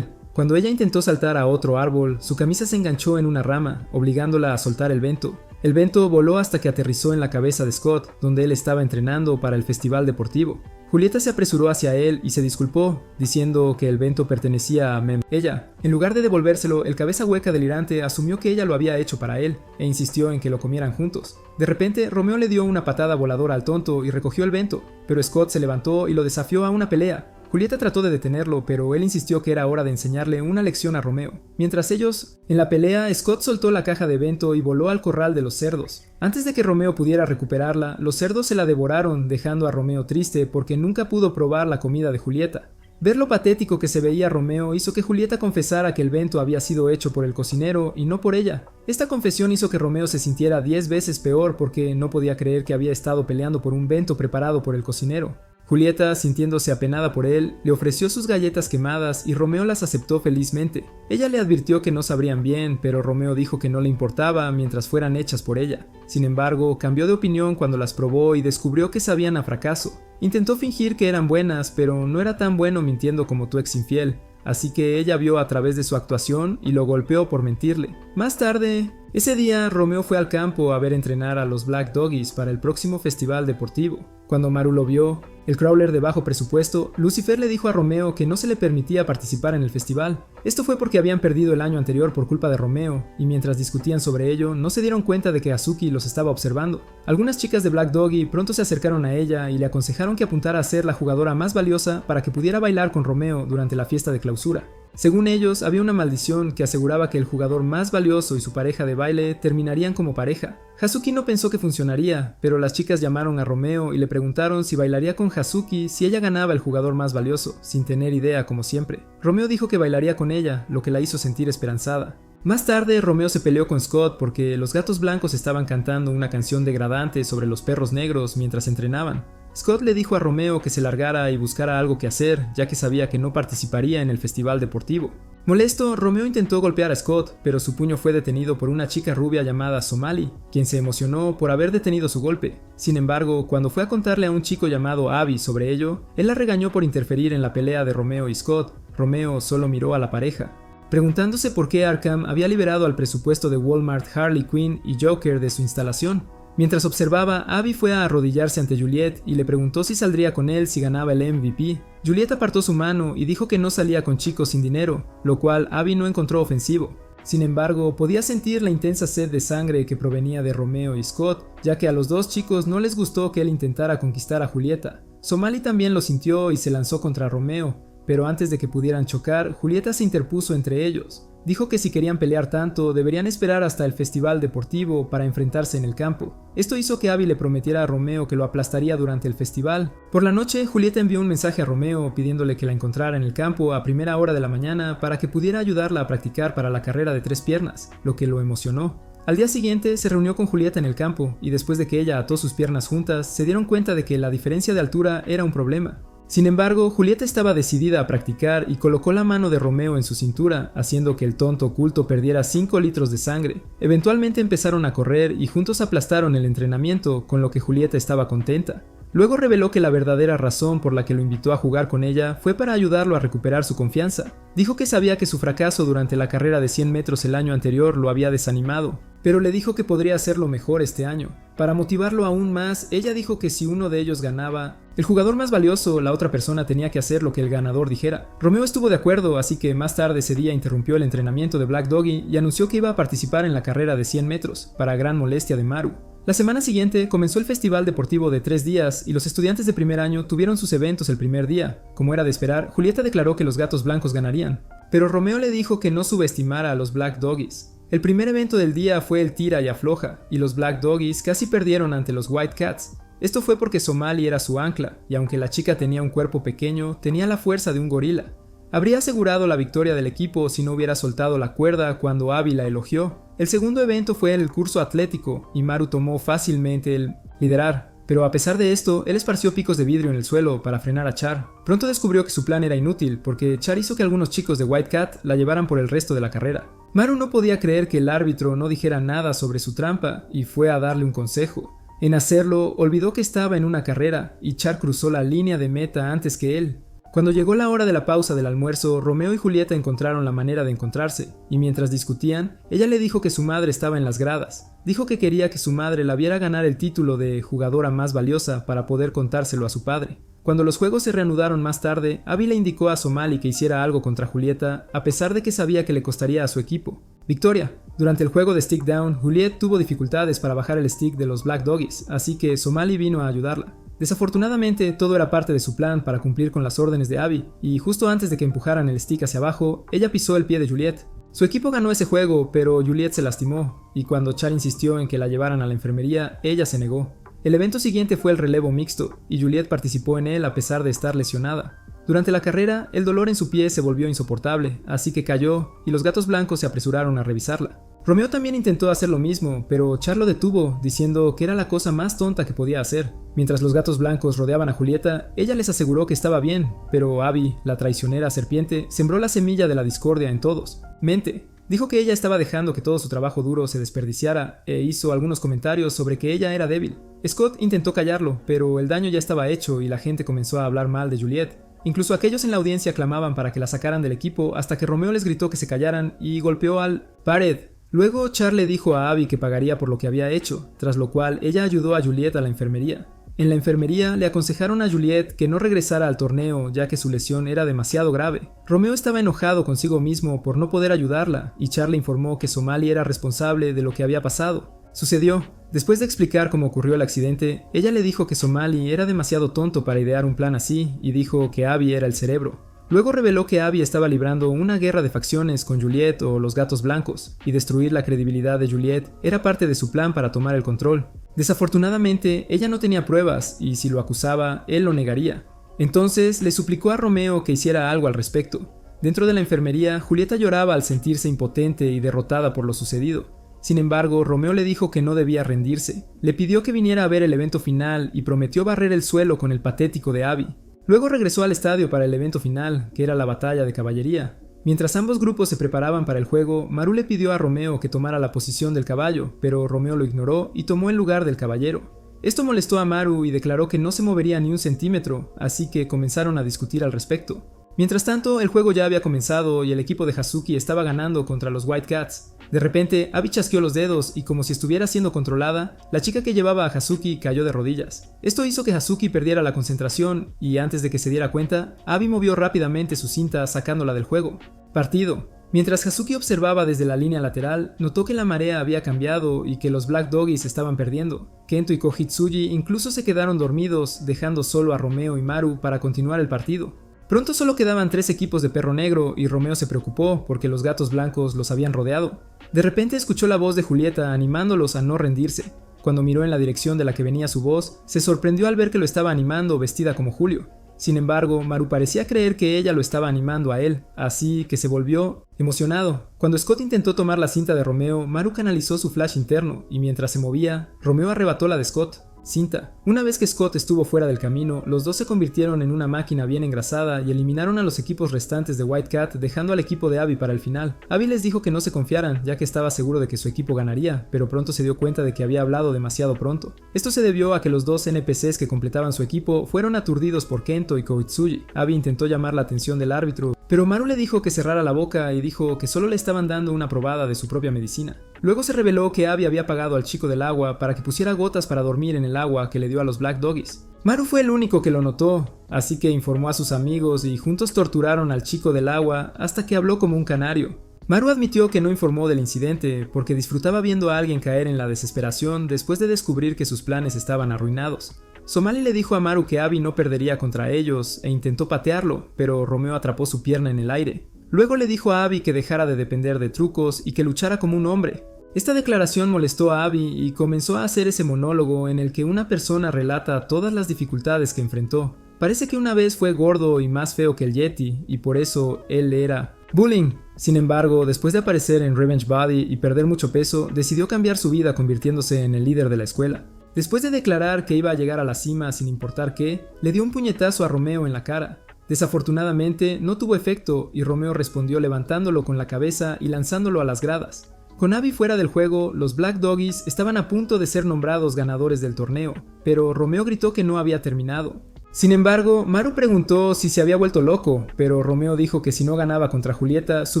Cuando ella intentó saltar a otro árbol, su camisa se enganchó en una rama, obligándola a soltar el Vento. El Vento voló hasta que aterrizó en la cabeza de Scott, donde él estaba entrenando para el festival deportivo. Julieta se apresuró hacia él y se disculpó, diciendo que el Vento pertenecía a Mem. Ella, en lugar de devolvérselo, el cabeza hueca delirante asumió que ella lo había hecho para él, e insistió en que lo comieran juntos. De repente, Romeo le dio una patada voladora al tonto y recogió el Vento, pero Scott se levantó y lo desafió a una pelea. Julieta trató de detenerlo, pero él insistió que era hora de enseñarle una lección a Romeo. Mientras ellos, en la pelea, Scott soltó la caja de Vento y voló al corral de los cerdos. Antes de que Romeo pudiera recuperarla, los cerdos se la devoraron, dejando a Romeo triste porque nunca pudo probar la comida de Julieta. Ver lo patético que se veía Romeo hizo que Julieta confesara que el Vento había sido hecho por el cocinero y no por ella. Esta confesión hizo que Romeo se sintiera 10 veces peor porque no podía creer que había estado peleando por un Vento preparado por el cocinero. Julieta, sintiéndose apenada por él, le ofreció sus galletas quemadas y Romeo las aceptó felizmente. Ella le advirtió que no sabrían bien, pero Romeo dijo que no le importaba mientras fueran hechas por ella. Sin embargo, cambió de opinión cuando las probó y descubrió que sabían a fracaso. Intentó fingir que eran buenas, pero no era tan bueno mintiendo como tu ex infiel, así que ella vio a través de su actuación y lo golpeó por mentirle. Más tarde, ese día, Romeo fue al campo a ver entrenar a los Black Doggies para el próximo festival deportivo. Cuando Maru lo vio, el crawler de bajo presupuesto, Lucifer le dijo a Romeo que no se le permitía participar en el festival. Esto fue porque habían perdido el año anterior por culpa de Romeo, y mientras discutían sobre ello, no se dieron cuenta de que Azuki los estaba observando. Algunas chicas de Black Doggy pronto se acercaron a ella y le aconsejaron que apuntara a ser la jugadora más valiosa para que pudiera bailar con Romeo durante la fiesta de clausura. Según ellos, había una maldición que aseguraba que el jugador más valioso y su pareja de baile terminarían como pareja. Hazuki no pensó que funcionaría, pero las chicas llamaron a Romeo y le preguntaron si bailaría con Hazuki si ella ganaba el jugador más valioso, sin tener idea como siempre. Romeo dijo que bailaría con ella, lo que la hizo sentir esperanzada. Más tarde, Romeo se peleó con Scott porque los gatos blancos estaban cantando una canción degradante sobre los perros negros mientras entrenaban. Scott le dijo a Romeo que se largara y buscara algo que hacer, ya que sabía que no participaría en el festival deportivo. Molesto, Romeo intentó golpear a Scott, pero su puño fue detenido por una chica rubia llamada Somali, quien se emocionó por haber detenido su golpe. Sin embargo, cuando fue a contarle a un chico llamado Abby sobre ello, él la regañó por interferir en la pelea de Romeo y Scott. Romeo solo miró a la pareja, preguntándose por qué Arkham había liberado al presupuesto de Walmart Harley Quinn y Joker de su instalación. Mientras observaba, Abby fue a arrodillarse ante Juliet y le preguntó si saldría con él si ganaba el MVP. Juliet apartó su mano y dijo que no salía con chicos sin dinero, lo cual Abby no encontró ofensivo. Sin embargo, podía sentir la intensa sed de sangre que provenía de Romeo y Scott, ya que a los dos chicos no les gustó que él intentara conquistar a Julieta. Somali también lo sintió y se lanzó contra Romeo, pero antes de que pudieran chocar, Julieta se interpuso entre ellos. Dijo que si querían pelear tanto, deberían esperar hasta el festival deportivo para enfrentarse en el campo. Esto hizo que Abby le prometiera a Romeo que lo aplastaría durante el festival. Por la noche, Julieta envió un mensaje a Romeo pidiéndole que la encontrara en el campo a primera hora de la mañana para que pudiera ayudarla a practicar para la carrera de 3 piernas, lo que lo emocionó. Al día siguiente se reunió con Julieta en el campo y después de que ella ató sus piernas juntas, se dieron cuenta de que la diferencia de altura era un problema. Sin embargo, Julieta estaba decidida a practicar y colocó la mano de Romeo en su cintura, haciendo que el tonto oculto perdiera 5 litros de sangre. Eventualmente empezaron a correr y juntos aplastaron el entrenamiento, con lo que Julieta estaba contenta. Luego reveló que la verdadera razón por la que lo invitó a jugar con ella fue para ayudarlo a recuperar su confianza. Dijo que sabía que su fracaso durante la carrera de 100 metros el año anterior lo había desanimado, pero le dijo que podría hacerlo mejor este año. Para motivarlo aún más, ella dijo que si uno de ellos ganaba, el jugador más valioso, la otra persona tenía que hacer lo que el ganador dijera. Romeo estuvo de acuerdo, así que más tarde ese día interrumpió el entrenamiento de Black Doggy y anunció que iba a participar en la carrera de 100 metros, para gran molestia de Maru. La semana siguiente comenzó el festival deportivo de 3 días y los estudiantes de primer año tuvieron sus eventos el primer día. Como era de esperar, Julieta declaró que los gatos blancos ganarían, pero Romeo le dijo que no subestimara a los Black Doggies. El primer evento del día fue el tira y afloja, y los Black Doggies casi perdieron ante los White Cats. Esto fue porque Somali era su ancla, y aunque la chica tenía un cuerpo pequeño, tenía la fuerza de un gorila. Habría asegurado la victoria del equipo si no hubiera soltado la cuerda cuando Abby la elogió. El segundo evento fue el curso atlético, y Maru tomó fácilmente el liderar, pero a pesar de esto, él esparció picos de vidrio en el suelo para frenar a Char. Pronto descubrió que su plan era inútil, porque Char hizo que algunos chicos de White Cat la llevaran por el resto de la carrera. Maru no podía creer que el árbitro no dijera nada sobre su trampa, y fue a darle un consejo. En hacerlo, olvidó que estaba en una carrera, y Char cruzó la línea de meta antes que él. Cuando llegó la hora de la pausa del almuerzo, Romeo y Julieta encontraron la manera de encontrarse, y mientras discutían, ella le dijo que su madre estaba en las gradas. Dijo que quería que su madre la viera ganar el título de jugadora más valiosa para poder contárselo a su padre. Cuando los juegos se reanudaron más tarde, Abby le indicó a Somali que hiciera algo contra Julieta, a pesar de que sabía que le costaría a su equipo. Victoria. Durante el juego de Stick Down, Juliet tuvo dificultades para bajar el stick de los Black Doggies, así que Somali vino a ayudarla. Desafortunadamente, todo era parte de su plan para cumplir con las órdenes de Abby, y justo antes de que empujaran el stick hacia abajo, ella pisó el pie de Juliet. Su equipo ganó ese juego, pero Juliet se lastimó, y cuando Char insistió en que la llevaran a la enfermería, ella se negó. El evento siguiente fue el relevo mixto, y Juliet participó en él a pesar de estar lesionada. Durante la carrera, el dolor en su pie se volvió insoportable, así que cayó, y los gatos blancos se apresuraron a revisarla. Romeo también intentó hacer lo mismo, pero Char lo detuvo, diciendo que era la cosa más tonta que podía hacer. Mientras los gatos blancos rodeaban a Julieta, ella les aseguró que estaba bien, pero Abby, la traicionera serpiente, sembró la semilla de la discordia en todos. Mente. Dijo que ella estaba dejando que todo su trabajo duro se desperdiciara e hizo algunos comentarios sobre que ella era débil. Scott intentó callarlo, pero el daño ya estaba hecho y la gente comenzó a hablar mal de Juliet. Incluso aquellos en la audiencia clamaban para que la sacaran del equipo hasta que Romeo les gritó que se callaran y golpeó al pared. Luego Char le dijo a Abby que pagaría por lo que había hecho, tras lo cual ella ayudó a Juliet a la enfermería. En la enfermería le aconsejaron a Juliet que no regresara al torneo ya que su lesión era demasiado grave. Romeo estaba enojado consigo mismo por no poder ayudarla y Char le informó que Somali era responsable de lo que había pasado. Sucedió. Después de explicar cómo ocurrió el accidente, ella le dijo que Somali era demasiado tonto para idear un plan así y dijo que Abby era el cerebro. Luego reveló que Abby estaba librando una guerra de facciones con Juliet o los gatos blancos, y destruir la credibilidad de Juliet era parte de su plan para tomar el control. Desafortunadamente, ella no tenía pruebas, y si lo acusaba, él lo negaría. Entonces, le suplicó a Romeo que hiciera algo al respecto. Dentro de la enfermería, Julieta lloraba al sentirse impotente y derrotada por lo sucedido. Sin embargo, Romeo le dijo que no debía rendirse. Le pidió que viniera a ver el evento final y prometió barrer el suelo con el patético de Abby. Luego regresó al estadio para el evento final, que era la batalla de caballería. Mientras ambos grupos se preparaban para el juego, Maru le pidió a Romeo que tomara la posición del caballo, pero Romeo lo ignoró y tomó el lugar del caballero. Esto molestó a Maru y declaró que no se movería ni un centímetro, así que comenzaron a discutir al respecto. Mientras tanto, el juego ya había comenzado y el equipo de Hazuki estaba ganando contra los White Cats. De repente, Abby chasqueó los dedos y como si estuviera siendo controlada, la chica que llevaba a Hazuki cayó de rodillas. Esto hizo que Hazuki perdiera la concentración y antes de que se diera cuenta, Abby movió rápidamente su cinta sacándola del juego. Partido. Mientras Hazuki observaba desde la línea lateral, notó que la marea había cambiado y que los Black Doggies estaban perdiendo. Kento y Kohitsuji incluso se quedaron dormidos, dejando solo a Romeo y Maru para continuar el partido. Pronto solo quedaban 3 equipos de perro negro y Romeo se preocupó porque los gatos blancos los habían rodeado. De repente escuchó la voz de Julieta animándolos a no rendirse. Cuando miró en la dirección de la que venía su voz, se sorprendió al ver que lo estaba animando vestida como Julio. Sin embargo, Maru parecía creer que ella lo estaba animando a él, así que se volvió emocionado. Cuando Scott intentó tomar la cinta de Romeo, Maru canalizó su flash interno y mientras se movía, Romeo arrebató la de Scott. Cinta. Una vez que Scott estuvo fuera del camino, los dos se convirtieron en una máquina bien engrasada y eliminaron a los equipos restantes de White Cat, dejando al equipo de Abby para el final. Abby les dijo que no se confiaran, ya que estaba seguro de que su equipo ganaría, pero pronto se dio cuenta de que había hablado demasiado pronto. Esto se debió a que los dos NPCs que completaban su equipo fueron aturdidos por Kento y Kohitsuji. Abby intentó llamar la atención del árbitro, pero Maru le dijo que cerrara la boca y dijo que solo le estaban dando una probada de su propia medicina. Luego se reveló que Abby había pagado al chico del agua para que pusiera gotas para dormir en el agua que le dio a los Black Doggies. Maru fue el único que lo notó, así que informó a sus amigos y juntos torturaron al chico del agua hasta que habló como un canario. Maru admitió que no informó del incidente porque disfrutaba viendo a alguien caer en la desesperación después de descubrir que sus planes estaban arruinados. Somali le dijo a Maru que Abby no perdería contra ellos e intentó patearlo, pero Romeo atrapó su pierna en el aire. Luego le dijo a Abby que dejara de depender de trucos y que luchara como un hombre. Esta declaración molestó a Abby y comenzó a hacer ese monólogo en el que una persona relata todas las dificultades que enfrentó. Parece que una vez fue gordo y más feo que el Yeti y por eso él era bullying. Sin embargo, después de aparecer en Revenge Body y perder mucho peso, decidió cambiar su vida convirtiéndose en el líder de la escuela. Después de declarar que iba a llegar a la cima sin importar qué, le dio un puñetazo a Romeo en la cara. Desafortunadamente, no tuvo efecto y Romeo respondió levantándolo con la cabeza y lanzándolo a las gradas. Con Abby fuera del juego, los Black Doggies estaban a punto de ser nombrados ganadores del torneo, pero Romeo gritó que no había terminado. Sin embargo, Maru preguntó si se había vuelto loco, pero Romeo dijo que si no ganaba contra Julieta, su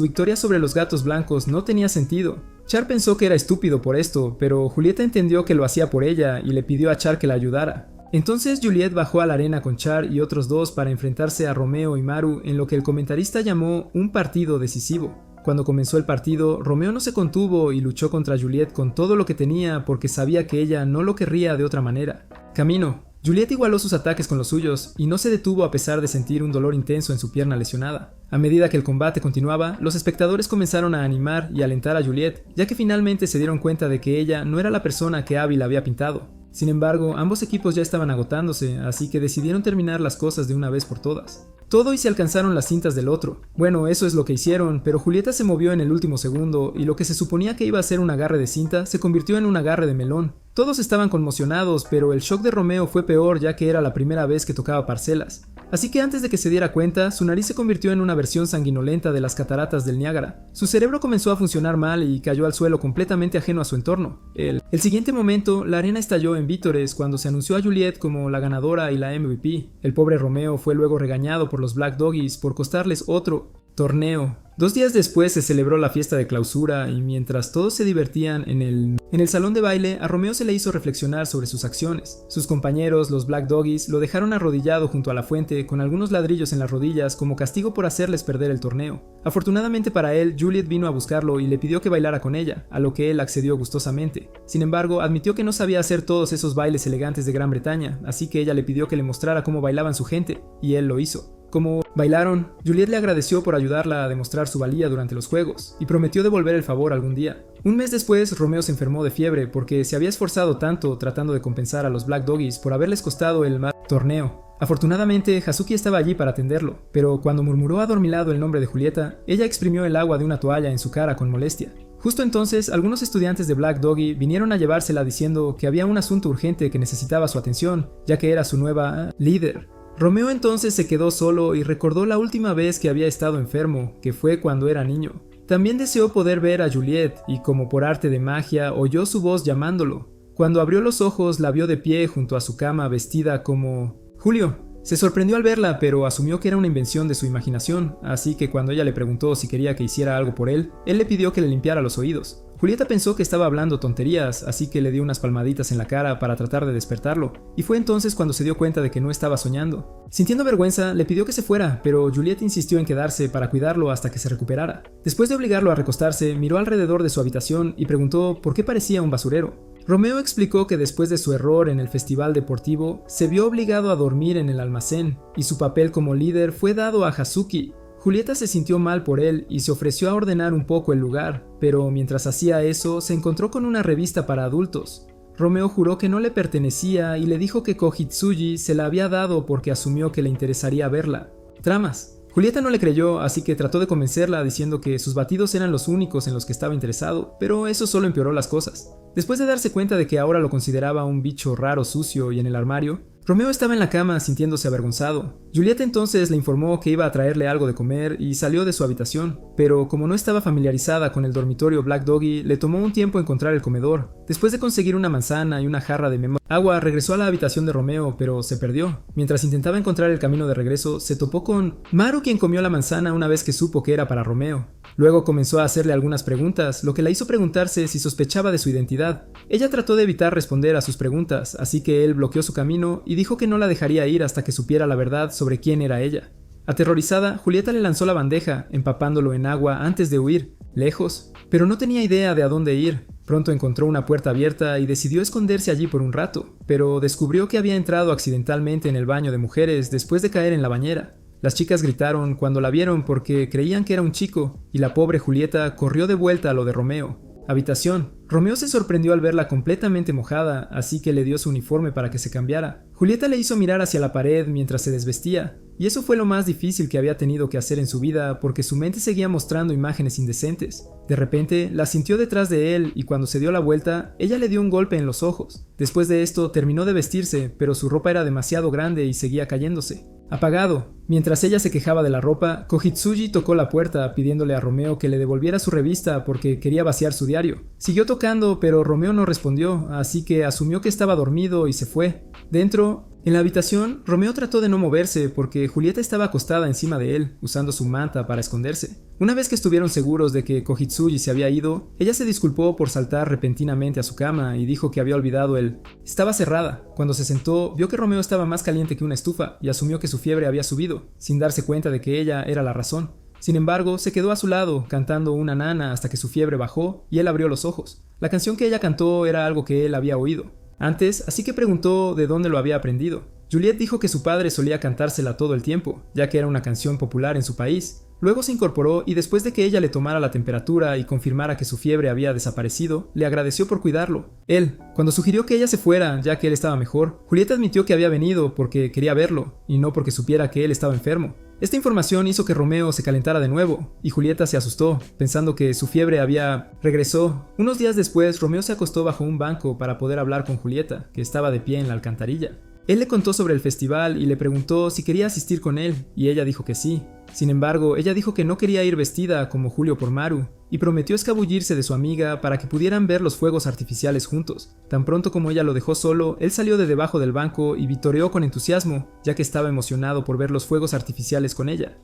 victoria sobre los gatos blancos no tenía sentido. Char pensó que era estúpido por esto, pero Julieta entendió que lo hacía por ella y le pidió a Char que la ayudara. Entonces Juliet bajó a la arena con Char y otros dos para enfrentarse a Romeo y Maru en lo que el comentarista llamó un partido decisivo. Cuando comenzó el partido, Romeo no se contuvo y luchó contra Juliet con todo lo que tenía porque sabía que ella no lo querría de otra manera. Camino. Juliet igualó sus ataques con los suyos y no se detuvo a pesar de sentir un dolor intenso en su pierna lesionada. A medida que el combate continuaba, los espectadores comenzaron a animar y alentar a Juliet, ya que finalmente se dieron cuenta de que ella no era la persona que Abby la había pintado. Sin embargo, ambos equipos ya estaban agotándose, así que decidieron terminar las cosas de una vez por todas. Todo y se alcanzaron las cintas del otro. Bueno, eso es lo que hicieron, pero Julieta se movió en el último segundo y lo que se suponía que iba a ser un agarre de cinta se convirtió en un agarre de melón. Todos estaban conmocionados, pero el shock de Romeo fue peor ya que era la primera vez que tocaba parcelas. Así que antes de que se diera cuenta, su nariz se convirtió en una versión sanguinolenta de las cataratas del Niágara. Su cerebro comenzó a funcionar mal y cayó al suelo completamente ajeno a su entorno. El siguiente momento, la arena estalló en vítores cuando se anunció a Juliet como la ganadora y la MVP. El pobre Romeo fue luego regañado por los Black Doggies por costarles otro torneo. 2 días después se celebró la fiesta de clausura y mientras todos se divertían en el salón de baile, a Romeo se le hizo reflexionar sobre sus acciones. Sus compañeros, los Black Doggies, lo dejaron arrodillado junto a la fuente con algunos ladrillos en las rodillas como castigo por hacerles perder el torneo. Afortunadamente para él, Juliet vino a buscarlo y le pidió que bailara con ella, a lo que él accedió gustosamente. Sin embargo, admitió que no sabía hacer todos esos bailes elegantes de Gran Bretaña, así que ella le pidió que le mostrara cómo bailaban su gente, y él lo hizo. Como bailaron, Juliet le agradeció por ayudarla a demostrar su valía durante los juegos, y prometió devolver el favor algún día. Un mes después, Romeo se enfermó de fiebre porque se había esforzado tanto tratando de compensar a los Black Doggies por haberles costado el torneo. Afortunadamente, Hazuki estaba allí para atenderlo, pero cuando murmuró adormilado el nombre de Julieta, ella exprimió el agua de una toalla en su cara con molestia. Justo entonces, algunos estudiantes de Black Doggy vinieron a llevársela diciendo que había un asunto urgente que necesitaba su atención, ya que era su nueva líder. Romeo entonces se quedó solo y recordó la última vez que había estado enfermo, que fue cuando era niño. También deseó poder ver a Juliet y, como por arte de magia, oyó su voz llamándolo. Cuando abrió los ojos, la vio de pie junto a su cama vestida como Julio. Se sorprendió al verla, pero asumió que era una invención de su imaginación, así que cuando ella le preguntó si quería que hiciera algo por él le pidió que le limpiara los oídos. Julieta pensó que estaba hablando tonterías, así que le dio unas palmaditas en la cara para tratar de despertarlo, y fue entonces cuando se dio cuenta de que no estaba soñando. Sintiendo vergüenza, le pidió que se fuera, pero Julieta insistió en quedarse para cuidarlo hasta que se recuperara. Después de obligarlo a recostarse, miró alrededor de su habitación y preguntó por qué parecía un basurero. Romeo explicó que después de su error en el festival deportivo, se vio obligado a dormir en el almacén, y su papel como líder fue dado a Hazuki. Julieta se sintió mal por él y se ofreció a ordenar un poco el lugar, pero mientras hacía eso, se encontró con una revista para adultos. Romeo juró que no le pertenecía y le dijo que Kohitsuji se la había dado porque asumió que le interesaría verla. Tramas. Julieta no le creyó, así que trató de convencerla diciendo que sus batidos eran los únicos en los que estaba interesado, pero eso solo empeoró las cosas. Después de darse cuenta de que ahora lo consideraba un bicho raro, sucio y en el armario, Romeo estaba en la cama sintiéndose avergonzado. Julieta entonces le informó que iba a traerle algo de comer y salió de su habitación, pero como no estaba familiarizada con el dormitorio Black Doggy, le tomó un tiempo encontrar el comedor. Después de conseguir una manzana y una jarra de agua, regresó a la habitación de Romeo, pero se perdió. Mientras intentaba encontrar el camino de regreso, se topó con Maru, quien comió la manzana una vez que supo que era para Romeo. Luego comenzó a hacerle algunas preguntas, lo que la hizo preguntarse si sospechaba de su identidad. Ella trató de evitar responder a sus preguntas, así que él bloqueó su camino y dijo que no la dejaría ir hasta que supiera la verdad sobre quién era ella. Aterrorizada, Julieta le lanzó la bandeja, empapándolo en agua antes de huir, lejos, pero no tenía idea de a dónde ir. Pronto encontró una puerta abierta y decidió esconderse allí por un rato, pero descubrió que había entrado accidentalmente en el baño de mujeres después de caer en la bañera. Las chicas gritaron cuando la vieron porque creían que era un chico, y la pobre Julieta corrió de vuelta a lo de Romeo. Habitación. Romeo se sorprendió al verla completamente mojada, así que le dio su uniforme para que se cambiara. Julieta le hizo mirar hacia la pared mientras se desvestía, y eso fue lo más difícil que había tenido que hacer en su vida porque su mente seguía mostrando imágenes indecentes. De repente, la sintió detrás de él y cuando se dio la vuelta, ella le dio un golpe en los ojos. Después de esto, terminó de vestirse, pero su ropa era demasiado grande y seguía cayéndose. Apagado. Mientras ella se quejaba de la ropa, Kohitsuji tocó la puerta pidiéndole a Romeo que le devolviera su revista porque quería vaciar su diario. Siguió tocando, pero Romeo no respondió, así que asumió que estaba dormido y se fue. Dentro, en la habitación, Romeo trató de no moverse porque Julieta estaba acostada encima de él, usando su manta para esconderse. Una vez que estuvieron seguros de que Kohitsuji se había ido, ella se disculpó por saltar repentinamente a su cama y dijo que había olvidado el... Estaba cerrada. Cuando se sentó, vio que Romeo estaba más caliente que una estufa y asumió que su fiebre había subido, sin darse cuenta de que ella era la razón. Sin embargo, se quedó a su lado, cantando una nana hasta que su fiebre bajó y él abrió los ojos. La canción que ella cantó era algo que él había oído antes, así que preguntó de dónde lo había aprendido. Juliet dijo que su padre solía cantársela todo el tiempo, ya que era una canción popular en su país. Luego se incorporó y después de que ella le tomara la temperatura y confirmara que su fiebre había desaparecido, le agradeció por cuidarlo. Él, cuando sugirió que ella se fuera, ya que él estaba mejor, Julieta admitió que había venido porque quería verlo, y no porque supiera que él estaba enfermo. Esta información hizo que Romeo se calentara de nuevo, y Julieta se asustó, pensando que su fiebre había... Regresó. Unos días después, Romeo se acostó bajo un banco para poder hablar con Julieta, que estaba de pie en la alcantarilla. Él le contó sobre el festival y le preguntó si quería asistir con él, y ella dijo que sí. Sin embargo, ella dijo que no quería ir vestida como Julio por Maru, y prometió escabullirse de su amiga para que pudieran ver los fuegos artificiales juntos. Tan pronto como ella lo dejó solo, él salió de debajo del banco y vitoreó con entusiasmo, ya que estaba emocionado por ver los fuegos artificiales con ella.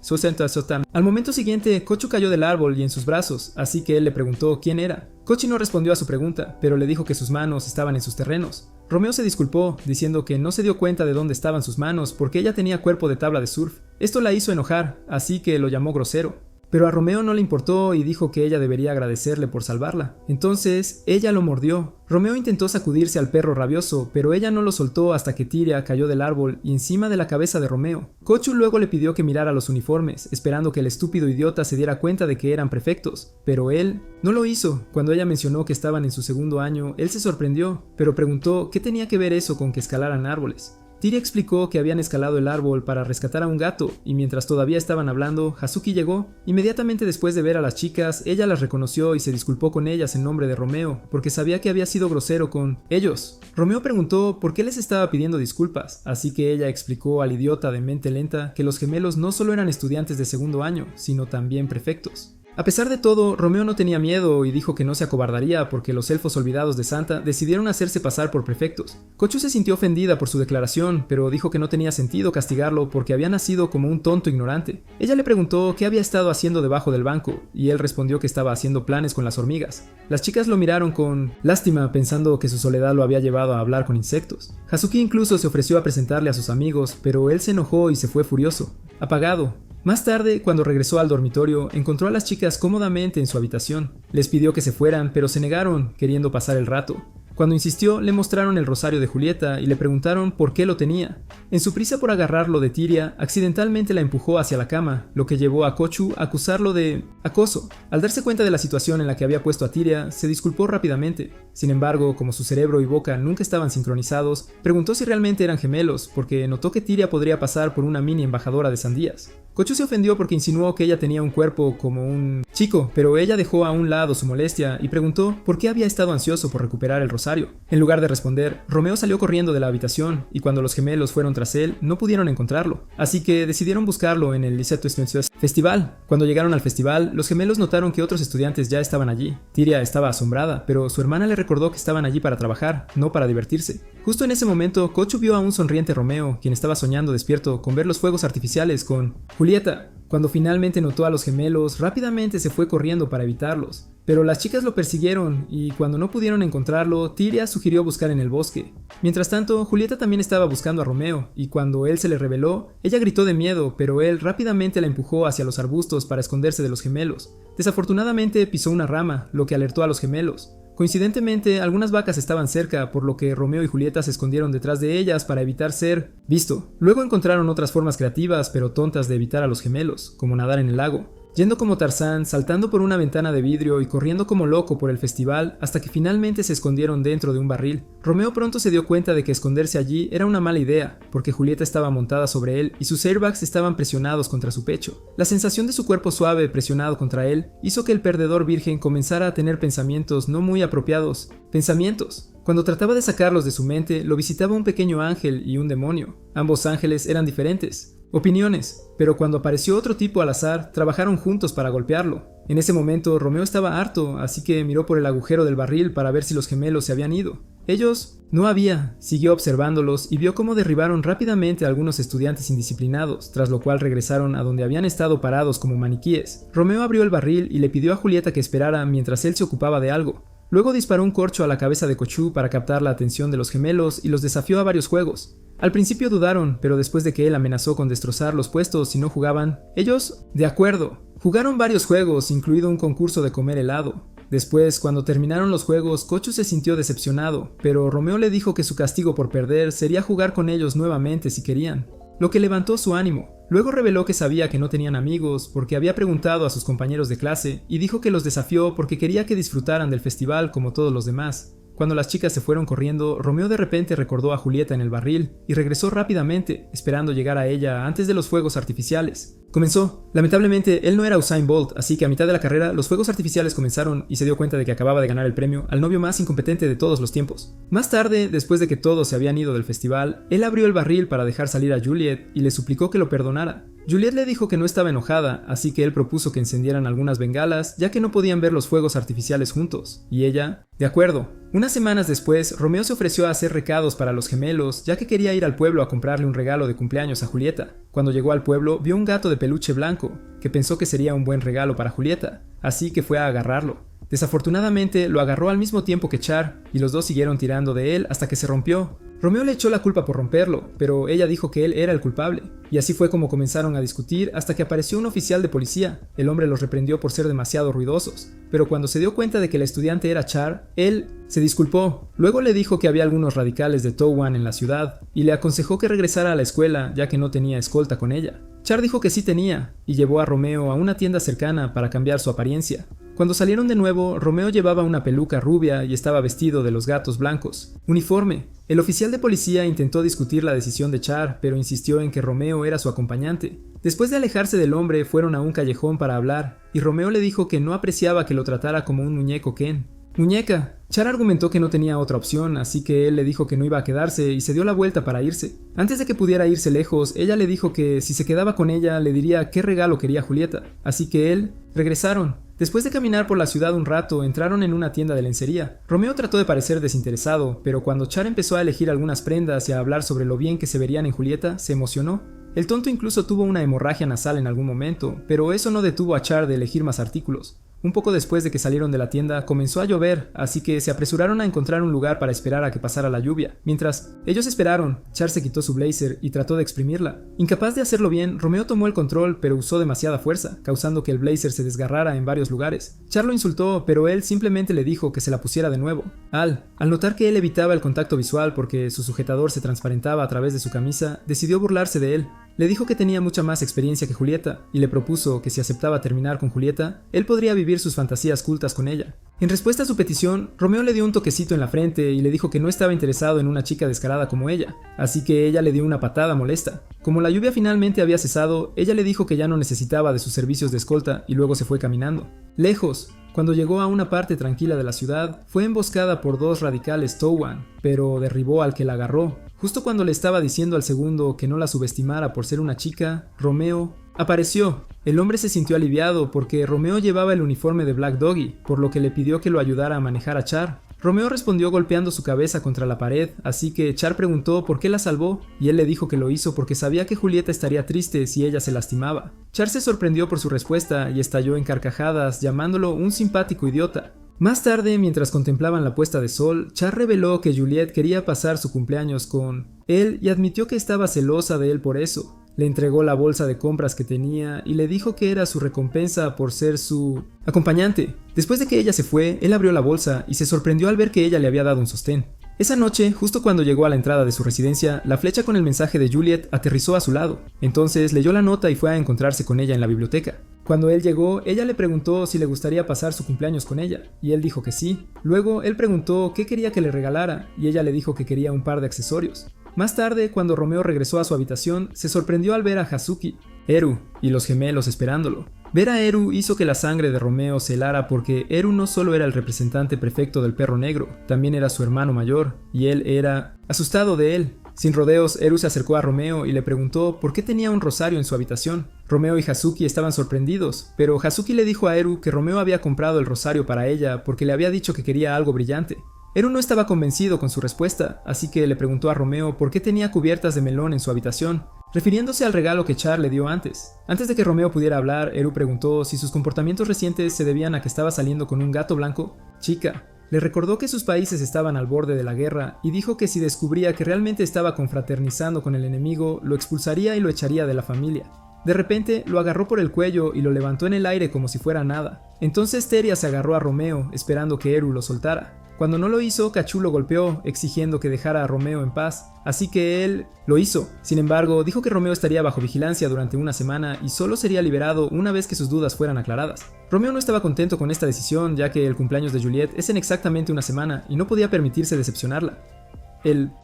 Al momento siguiente, Kochu cayó del árbol y en sus brazos, así que él le preguntó quién era. Kochi no respondió a su pregunta, pero le dijo que sus manos estaban en sus terrenos. Romeo se disculpó, diciendo que no se dio cuenta de dónde estaban sus manos porque ella tenía cuerpo de tabla de surf. Esto la hizo enojar, así que lo llamó grosero. Pero a Romeo no le importó y dijo que ella debería agradecerle por salvarla. Entonces, ella lo mordió. Romeo intentó sacudirse al perro rabioso, pero ella no lo soltó hasta que Tyria cayó del árbol y encima de la cabeza de Romeo. Kochu luego le pidió que mirara los uniformes, esperando que el estúpido idiota se diera cuenta de que eran prefectos, pero él no lo hizo. Cuando ella mencionó que estaban en su segundo año, él se sorprendió, pero preguntó qué tenía que ver eso con que escalaran árboles. Tyria explicó que habían escalado el árbol para rescatar a un gato, y mientras todavía estaban hablando, Hazuki llegó. Inmediatamente después de ver a las chicas, ella las reconoció y se disculpó con ellas en nombre de Romeo, porque sabía que había sido grosero con ellos. Romeo preguntó por qué les estaba pidiendo disculpas, así que ella explicó al idiota de mente lenta que los gemelos no solo eran estudiantes de segundo año, sino también prefectos. A pesar de todo, Romeo no tenía miedo y dijo que no se acobardaría porque los elfos olvidados de Santa decidieron hacerse pasar por prefectos. Kochu se sintió ofendida por su declaración, pero dijo que no tenía sentido castigarlo porque había nacido como un tonto ignorante. Ella le preguntó qué había estado haciendo debajo del banco, y él respondió que estaba haciendo planes con las hormigas. Las chicas lo miraron con lástima, pensando que su soledad lo había llevado a hablar con insectos. Hazuki incluso se ofreció a presentarle a sus amigos, pero él se enojó y se fue furioso. Apagado. Más tarde, cuando regresó al dormitorio, encontró a las chicas cómodamente en su habitación. Les pidió que se fueran, pero se negaron, queriendo pasar el rato. Cuando insistió, le mostraron el rosario de Julieta y le preguntaron por qué lo tenía. En su prisa por agarrarlo de Tyria, accidentalmente la empujó hacia la cama, lo que llevó a Kochu a acusarlo de acoso. Al darse cuenta de la situación en la que había puesto a Tyria, se disculpó rápidamente. Sin embargo, como su cerebro y boca nunca estaban sincronizados, preguntó si realmente eran gemelos, porque notó que Tyria podría pasar por una mini embajadora de sandías. Kochu se ofendió porque insinuó que ella tenía un cuerpo como un chico, pero ella dejó a un lado su molestia y preguntó por qué había estado ansioso por recuperar el rosario. En lugar de responder, Romeo salió corriendo de la habitación y cuando los gemelos fueron tras él, no pudieron encontrarlo, así que decidieron buscarlo en el Liceto Festival. Cuando llegaron al festival, los gemelos notaron que otros estudiantes ya estaban allí. Tyria estaba asombrada, pero su hermana le recordó que estaban allí para trabajar, no para divertirse. Justo en ese momento, Kochu vio a un sonriente Romeo, quien estaba soñando despierto con ver los fuegos artificiales con Julieta. Cuando finalmente notó a los gemelos, rápidamente se fue corriendo para evitarlos. Pero las chicas lo persiguieron y cuando no pudieron encontrarlo, Tyria sugirió buscar en el bosque. Mientras tanto, Julieta también estaba buscando a Romeo y cuando él se le reveló, ella gritó de miedo, pero él rápidamente la empujó hacia los arbustos para esconderse de los gemelos. Desafortunadamente pisó una rama, lo que alertó a los gemelos. Coincidentemente, algunas vacas estaban cerca, por lo que Romeo y Julieta se escondieron detrás de ellas para evitar ser visto. Luego encontraron otras formas creativas pero tontas de evitar a los gemelos, como nadar en el lago. yendo como Tarzán, saltando por una ventana de vidrio y corriendo como loco por el festival hasta que finalmente se escondieron dentro de un barril. Romeo pronto se dio cuenta de que esconderse allí era una mala idea, porque Julieta estaba montada sobre él y sus airbags estaban presionados contra su pecho. La sensación de su cuerpo suave presionado contra él hizo que el perdedor virgen comenzara a tener pensamientos no muy apropiados. Pensamientos. Cuando trataba de sacarlos de su mente, lo visitaba un pequeño ángel y un demonio. Ambos ángeles eran diferentes. Opiniones, pero cuando apareció otro tipo al azar, trabajaron juntos para golpearlo. En ese momento, Romeo estaba harto, así que miró por el agujero del barril para ver si los gemelos se habían ido. Ellos no había, siguió observándolos y vio cómo derribaron rápidamente a algunos estudiantes indisciplinados, tras lo cual regresaron a donde habían estado parados como maniquíes. Romeo abrió el barril y le pidió a Julieta que esperara mientras él se ocupaba de algo. Luego disparó un corcho a la cabeza de Kochu para captar la atención de los gemelos y los desafió a varios juegos. Al principio dudaron, pero después de que él amenazó con destrozar los puestos si no jugaban, ellos, de acuerdo, jugaron varios juegos, incluido un concurso de comer helado. Después, cuando terminaron los juegos, Kochu se sintió decepcionado, pero Romeo le dijo que su castigo por perder sería jugar con ellos nuevamente si querían, lo que levantó su ánimo. Luego reveló que sabía que no tenían amigos porque había preguntado a sus compañeros de clase y dijo que los desafió porque quería que disfrutaran del festival como todos los demás. Cuando las chicas se fueron corriendo, Romeo de repente recordó a Julieta en el barril y regresó rápidamente, esperando llegar a ella antes de los fuegos artificiales. Comenzó. Lamentablemente, él no era Usain Bolt, así que a mitad de la carrera los fuegos artificiales comenzaron y se dio cuenta de que acababa de ganar el premio al novio más incompetente de todos los tiempos. Más tarde, después de que todos se habían ido del festival, él abrió el barril para dejar salir a Juliet y le suplicó que lo perdonara. Juliet le dijo que no estaba enojada, así que él propuso que encendieran algunas bengalas, ya que no podían ver los fuegos artificiales juntos, y ella, de acuerdo. Unas semanas después, Romeo se ofreció a hacer recados para los gemelos, ya que quería ir al pueblo a comprarle un regalo de cumpleaños a Julieta. Cuando llegó al pueblo, vio un gato de peluche blanco, que pensó que sería un buen regalo para Julieta, así que fue a agarrarlo. Desafortunadamente, lo agarró al mismo tiempo que Char, y los dos siguieron tirando de él hasta que se rompió. Romeo le echó la culpa por romperlo, pero ella dijo que él era el culpable, y así fue como comenzaron a discutir hasta que apareció un oficial de policía. El hombre los reprendió por ser demasiado ruidosos, pero cuando se dio cuenta de que el estudiante era Char, él se disculpó. Luego le dijo que había algunos radicales de Towan en la ciudad, y le aconsejó que regresara a la escuela ya que no tenía escolta con ella. Char dijo que sí tenía, y llevó a Romeo a una tienda cercana para cambiar su apariencia. Cuando salieron de nuevo, Romeo llevaba una peluca rubia y estaba vestido de los gatos blancos. Uniforme. El oficial de policía intentó discutir la decisión de Char, pero insistió en que Romeo era su acompañante. Después de alejarse del hombre, fueron a un callejón para hablar, y Romeo le dijo que no apreciaba que lo tratara como un muñeco Ken. ¡Muñeca! Char argumentó que no tenía otra opción, así que él le dijo que no iba a quedarse y se dio la vuelta para irse. Antes de que pudiera irse lejos, ella le dijo que si se quedaba con ella le diría qué regalo quería Julieta, así que regresaron. Después de caminar por la ciudad un rato, entraron en una tienda de lencería. Romeo trató de parecer desinteresado, pero cuando Char empezó a elegir algunas prendas y a hablar sobre lo bien que se verían en Julieta, se emocionó. El tonto incluso tuvo una hemorragia nasal en algún momento, pero eso no detuvo a Char de elegir más artículos. Un poco después de que salieron de la tienda, comenzó a llover, así que se apresuraron a encontrar un lugar para esperar a que pasara la lluvia. Mientras ellos esperaron, Char se quitó su blazer y trató de exprimirla. Incapaz de hacerlo bien, Romeo tomó el control, pero usó demasiada fuerza, causando que el blazer se desgarrara en varios lugares. Char lo insultó, pero él simplemente le dijo que se la pusiera de nuevo. Al notar que él evitaba el contacto visual porque su sujetador se transparentaba a través de su camisa, decidió burlarse de él. Le dijo que tenía mucha más experiencia que Julieta, y le propuso que si aceptaba terminar con Julieta, él podría vivir sus fantasías cultas con ella. En respuesta a su petición, Romeo le dio un toquecito en la frente y le dijo que no estaba interesado en una chica descarada como ella, así que ella le dio una patada molesta. Como la lluvia finalmente había cesado, ella le dijo que ya no necesitaba de sus servicios de escolta y luego se fue caminando. Lejos. Cuando llegó a una parte tranquila de la ciudad, fue emboscada por dos radicales Towan, pero derribó al que la agarró. Justo cuando le estaba diciendo al segundo que no la subestimara por ser una chica, Romeo apareció. El hombre se sintió aliviado porque Romeo llevaba el uniforme de Black Doggy, por lo que le pidió que lo ayudara a manejar a Char. Romeo respondió golpeando su cabeza contra la pared, así que Char preguntó por qué la salvó, y él le dijo que lo hizo porque sabía que Julieta estaría triste si ella se lastimaba. Char se sorprendió por su respuesta y estalló en carcajadas, llamándolo un simpático idiota. Más tarde, mientras contemplaban la puesta de sol, Char reveló que Juliet quería pasar su cumpleaños con él y admitió que estaba celosa de él por eso. Le entregó la bolsa de compras que tenía y le dijo que era su recompensa por ser su acompañante. Después de que ella se fue, él abrió la bolsa y se sorprendió al ver que ella le había dado un sostén. Esa noche, justo cuando llegó a la entrada de su residencia, la flecha con el mensaje de Juliet aterrizó a su lado. Entonces leyó la nota y fue a encontrarse con ella en la biblioteca. Cuando él llegó, ella le preguntó si le gustaría pasar su cumpleaños con ella, y él dijo que sí. Luego, él preguntó qué quería que le regalara, y ella le dijo que quería un par de accesorios. Más tarde, cuando Romeo regresó a su habitación, se sorprendió al ver a Hazuki, Eru y los gemelos esperándolo. Ver a Eru hizo que la sangre de Romeo se helara porque Eru no solo era el representante perfecto del perro negro, también era su hermano mayor, y él era asustado de él. Sin rodeos, Eru se acercó a Romeo y le preguntó por qué tenía un rosario en su habitación. Romeo y Hazuki estaban sorprendidos, pero Hazuki le dijo a Eru que Romeo había comprado el rosario para ella porque le había dicho que quería algo brillante. Eru no estaba convencido con su respuesta, así que le preguntó a Romeo por qué tenía cubiertas de melón en su habitación, refiriéndose al regalo que Char le dio antes. Antes de que Romeo pudiera hablar, Eru preguntó si sus comportamientos recientes se debían a que estaba saliendo con un gato blanco. Chica le recordó que sus países estaban al borde de la guerra y dijo que si descubría que realmente estaba confraternizando con el enemigo, lo expulsaría y lo echaría de la familia. De repente, lo agarró por el cuello y lo levantó en el aire como si fuera nada. Entonces Teria se agarró a Romeo, esperando que Eru lo soltara. Cuando no lo hizo, Cachú lo golpeó, exigiendo que dejara a Romeo en paz, así que él lo hizo. Sin embargo, dijo que Romeo estaría bajo vigilancia durante una semana y solo sería liberado una vez que sus dudas fueran aclaradas. Romeo no estaba contento con esta decisión, ya que el cumpleaños de Juliet es en exactamente una semana y no podía permitirse decepcionarla.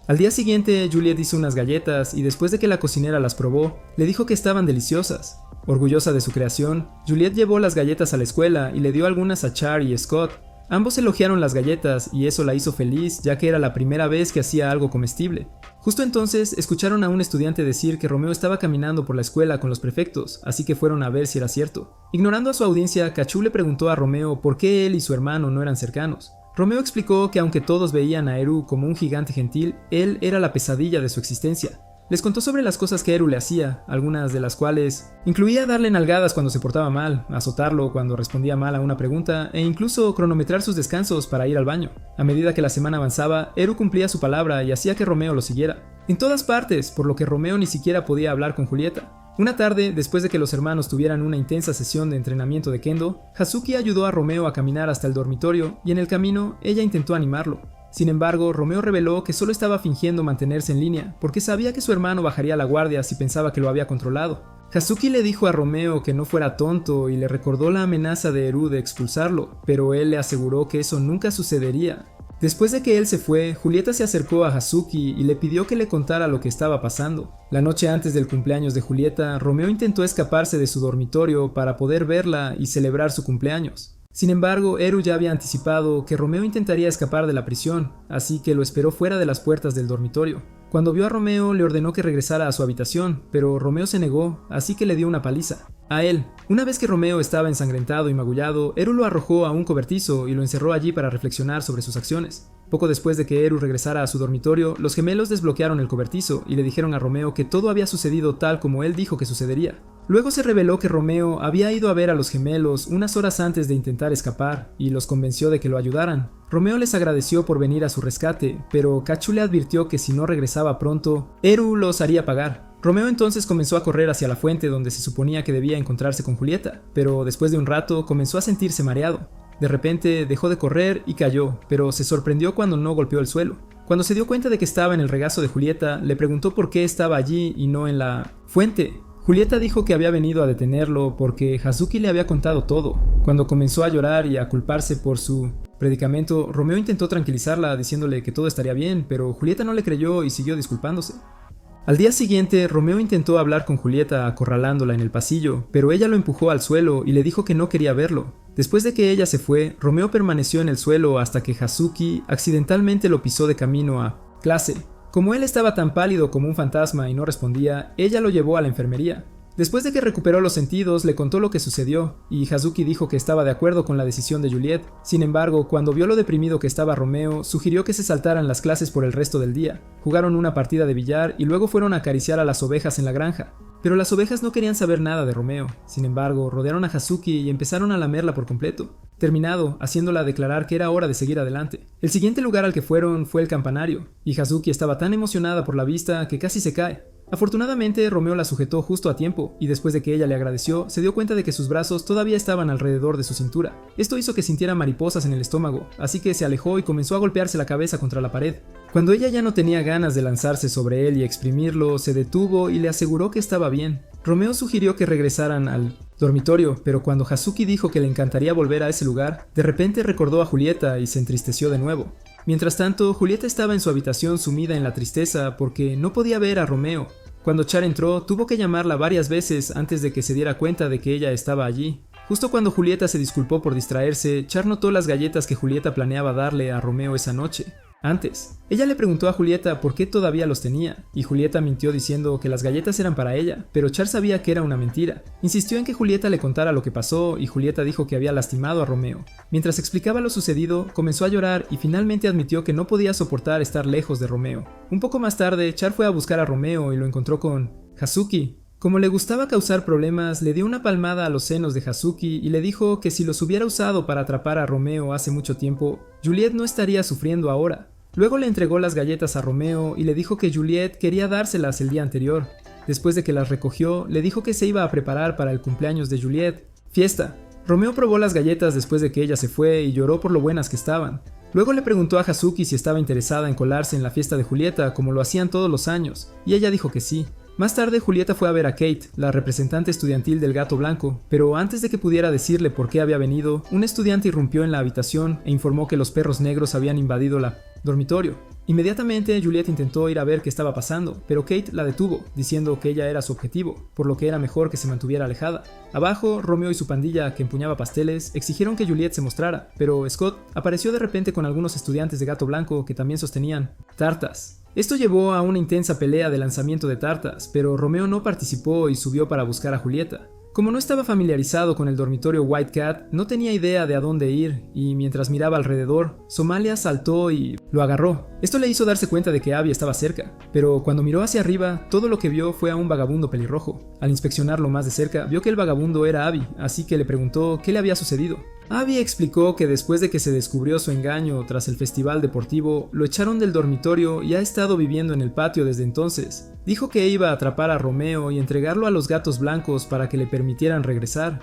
Al día siguiente, Juliet hizo unas galletas y después de que la cocinera las probó, le dijo que estaban deliciosas. Orgullosa de su creación, Juliet llevó las galletas a la escuela y le dio algunas a Char y Scott. Ambos elogiaron las galletas y eso la hizo feliz, ya que era la primera vez que hacía algo comestible. Justo entonces escucharon a un estudiante decir que Romeo estaba caminando por la escuela con los prefectos, así que fueron a ver si era cierto. Ignorando a su audiencia, Cachú le preguntó a Romeo por qué él y su hermano no eran cercanos. Romeo explicó que aunque todos veían a Eru como un gigante gentil, él era la pesadilla de su existencia. Les contó sobre las cosas que Eru le hacía, algunas de las cuales incluía darle nalgadas cuando se portaba mal, azotarlo cuando respondía mal a una pregunta e incluso cronometrar sus descansos para ir al baño. A medida que la semana avanzaba, Eru cumplía su palabra y hacía que Romeo lo siguiera. En todas partes, por lo que Romeo ni siquiera podía hablar con Julieta. Una tarde, después de que los hermanos tuvieran una intensa sesión de entrenamiento de kendo, Hazuki ayudó a Romeo a caminar hasta el dormitorio y en el camino ella intentó animarlo. Sin embargo, Romeo reveló que solo estaba fingiendo mantenerse en línea porque sabía que su hermano bajaría la guardia si pensaba que lo había controlado. Hazuki le dijo a Romeo que no fuera tonto y le recordó la amenaza de Eru de expulsarlo, pero él le aseguró que eso nunca sucedería. Después de que él se fue, Julieta se acercó a Hazuki y le pidió que le contara lo que estaba pasando. La noche antes del cumpleaños de Julieta, Romeo intentó escaparse de su dormitorio para poder verla y celebrar su cumpleaños. Sin embargo, Eru ya había anticipado que Romeo intentaría escapar de la prisión, así que lo esperó fuera de las puertas del dormitorio. Cuando vio a Romeo, le ordenó que regresara a su habitación, pero Romeo se negó, así que le dio una paliza. A él. Una vez que Romeo estaba ensangrentado y magullado, Eru lo arrojó a un cobertizo y lo encerró allí para reflexionar sobre sus acciones. Poco después de que Eru regresara a su dormitorio, los gemelos desbloquearon el cobertizo y le dijeron a Romeo que todo había sucedido tal como él dijo que sucedería. Luego se reveló que Romeo había ido a ver a los gemelos unas horas antes de intentar escapar y los convenció de que lo ayudaran. Romeo les agradeció por venir a su rescate, pero Cachú le advirtió que si no regresaba pronto, Eru los haría pagar. Romeo entonces comenzó a correr hacia la fuente donde se suponía que debía encontrarse con Julieta, pero después de un rato comenzó a sentirse mareado. De repente dejó de correr y cayó, pero se sorprendió cuando no golpeó el suelo. Cuando se dio cuenta de que estaba en el regazo de Julieta, le preguntó por qué estaba allí y no en la fuente. Julieta dijo que había venido a detenerlo porque Hazuki le había contado todo. Cuando comenzó a llorar y a culparse por su predicamento, Romeo intentó tranquilizarla diciéndole que todo estaría bien, pero Julieta no le creyó y siguió disculpándose. Al día siguiente, Romeo intentó hablar con Julieta acorralándola en el pasillo, pero ella lo empujó al suelo y le dijo que no quería verlo. Después de que ella se fue, Romeo permaneció en el suelo hasta que Hazuki accidentalmente lo pisó de camino a clase. Como él estaba tan pálido como un fantasma y no respondía, ella lo llevó a la enfermería. Después de que recuperó los sentidos, le contó lo que sucedió, y Hazuki dijo que estaba de acuerdo con la decisión de Juliet. Sin embargo, cuando vio lo deprimido que estaba Romeo, sugirió que se saltaran las clases por el resto del día. Jugaron una partida de billar y luego fueron a acariciar a las ovejas en la granja. Pero las ovejas no querían saber nada de Romeo. Sin embargo, rodearon a Hazuki y empezaron a lamerla por completo. Terminado, haciéndola declarar que era hora de seguir adelante. El siguiente lugar al que fueron fue el campanario, y Hazuki estaba tan emocionada por la vista que casi se cae. Afortunadamente, Romeo la sujetó justo a tiempo, y después de que ella le agradeció, se dio cuenta de que sus brazos todavía estaban alrededor de su cintura. Esto hizo que sintiera mariposas en el estómago, así que se alejó y comenzó a golpearse la cabeza contra la pared. Cuando ella ya no tenía ganas de lanzarse sobre él y exprimirlo, se detuvo y le aseguró que estaba bien. Romeo sugirió que regresaran al dormitorio, pero cuando Hazuki dijo que le encantaría volver a ese lugar, de repente recordó a Julieta y se entristeció de nuevo. Mientras tanto, Julieta estaba en su habitación sumida en la tristeza porque no podía ver a Romeo. Cuando Char entró, tuvo que llamarla varias veces antes de que se diera cuenta de que ella estaba allí. Justo cuando Julieta se disculpó por distraerse, Char notó las galletas que Julieta planeaba darle a Romeo esa noche. Antes, ella le preguntó a Julieta por qué todavía los tenía, y Julieta mintió diciendo que las galletas eran para ella, pero Char sabía que era una mentira. Insistió en que Julieta le contara lo que pasó, y Julieta dijo que había lastimado a Romeo. Mientras explicaba lo sucedido, comenzó a llorar y finalmente admitió que no podía soportar estar lejos de Romeo. Un poco más tarde, Char fue a buscar a Romeo y lo encontró con Hazuki. Como le gustaba causar problemas, le dio una palmada a los senos de Hazuki y le dijo que si los hubiera usado para atrapar a Romeo hace mucho tiempo, Juliet no estaría sufriendo ahora. Luego le entregó las galletas a Romeo y le dijo que Juliet quería dárselas el día anterior. Después de que las recogió, le dijo que se iba a preparar para el cumpleaños de Juliet. Fiesta. Romeo probó las galletas después de que ella se fue y lloró por lo buenas que estaban. Luego le preguntó a Hazuki si estaba interesada en colarse en la fiesta de Julieta como lo hacían todos los años, y ella dijo que sí. Más tarde Julieta fue a ver a Kate, la representante estudiantil del Gato Blanco, pero antes de que pudiera decirle por qué había venido, un estudiante irrumpió en la habitación e informó que los perros negros habían invadido el dormitorio. Inmediatamente Juliet intentó ir a ver qué estaba pasando, pero Kate la detuvo, diciendo que ella era su objetivo, por lo que era mejor que se mantuviera alejada. Abajo, Romeo y su pandilla, que empuñaba pasteles, exigieron que Juliet se mostrara, pero Scott apareció de repente con algunos estudiantes de Gato Blanco que también sostenían tartas. Esto llevó a una intensa pelea de lanzamiento de tartas, pero Romeo no participó y subió para buscar a Julieta. Como no estaba familiarizado con el dormitorio White Cat, no tenía idea de a dónde ir, y mientras miraba alrededor, Somalia saltó y lo agarró. Esto le hizo darse cuenta de que Abby estaba cerca, pero cuando miró hacia arriba, todo lo que vio fue a un vagabundo pelirrojo. Al inspeccionarlo más de cerca, vio que el vagabundo era Abby, así que le preguntó qué le había sucedido. Abby explicó que después de que se descubrió su engaño tras el festival deportivo, lo echaron del dormitorio y ha estado viviendo en el patio desde entonces. Dijo que iba a atrapar a Romeo y entregarlo a los gatos blancos para que le permitieran regresar.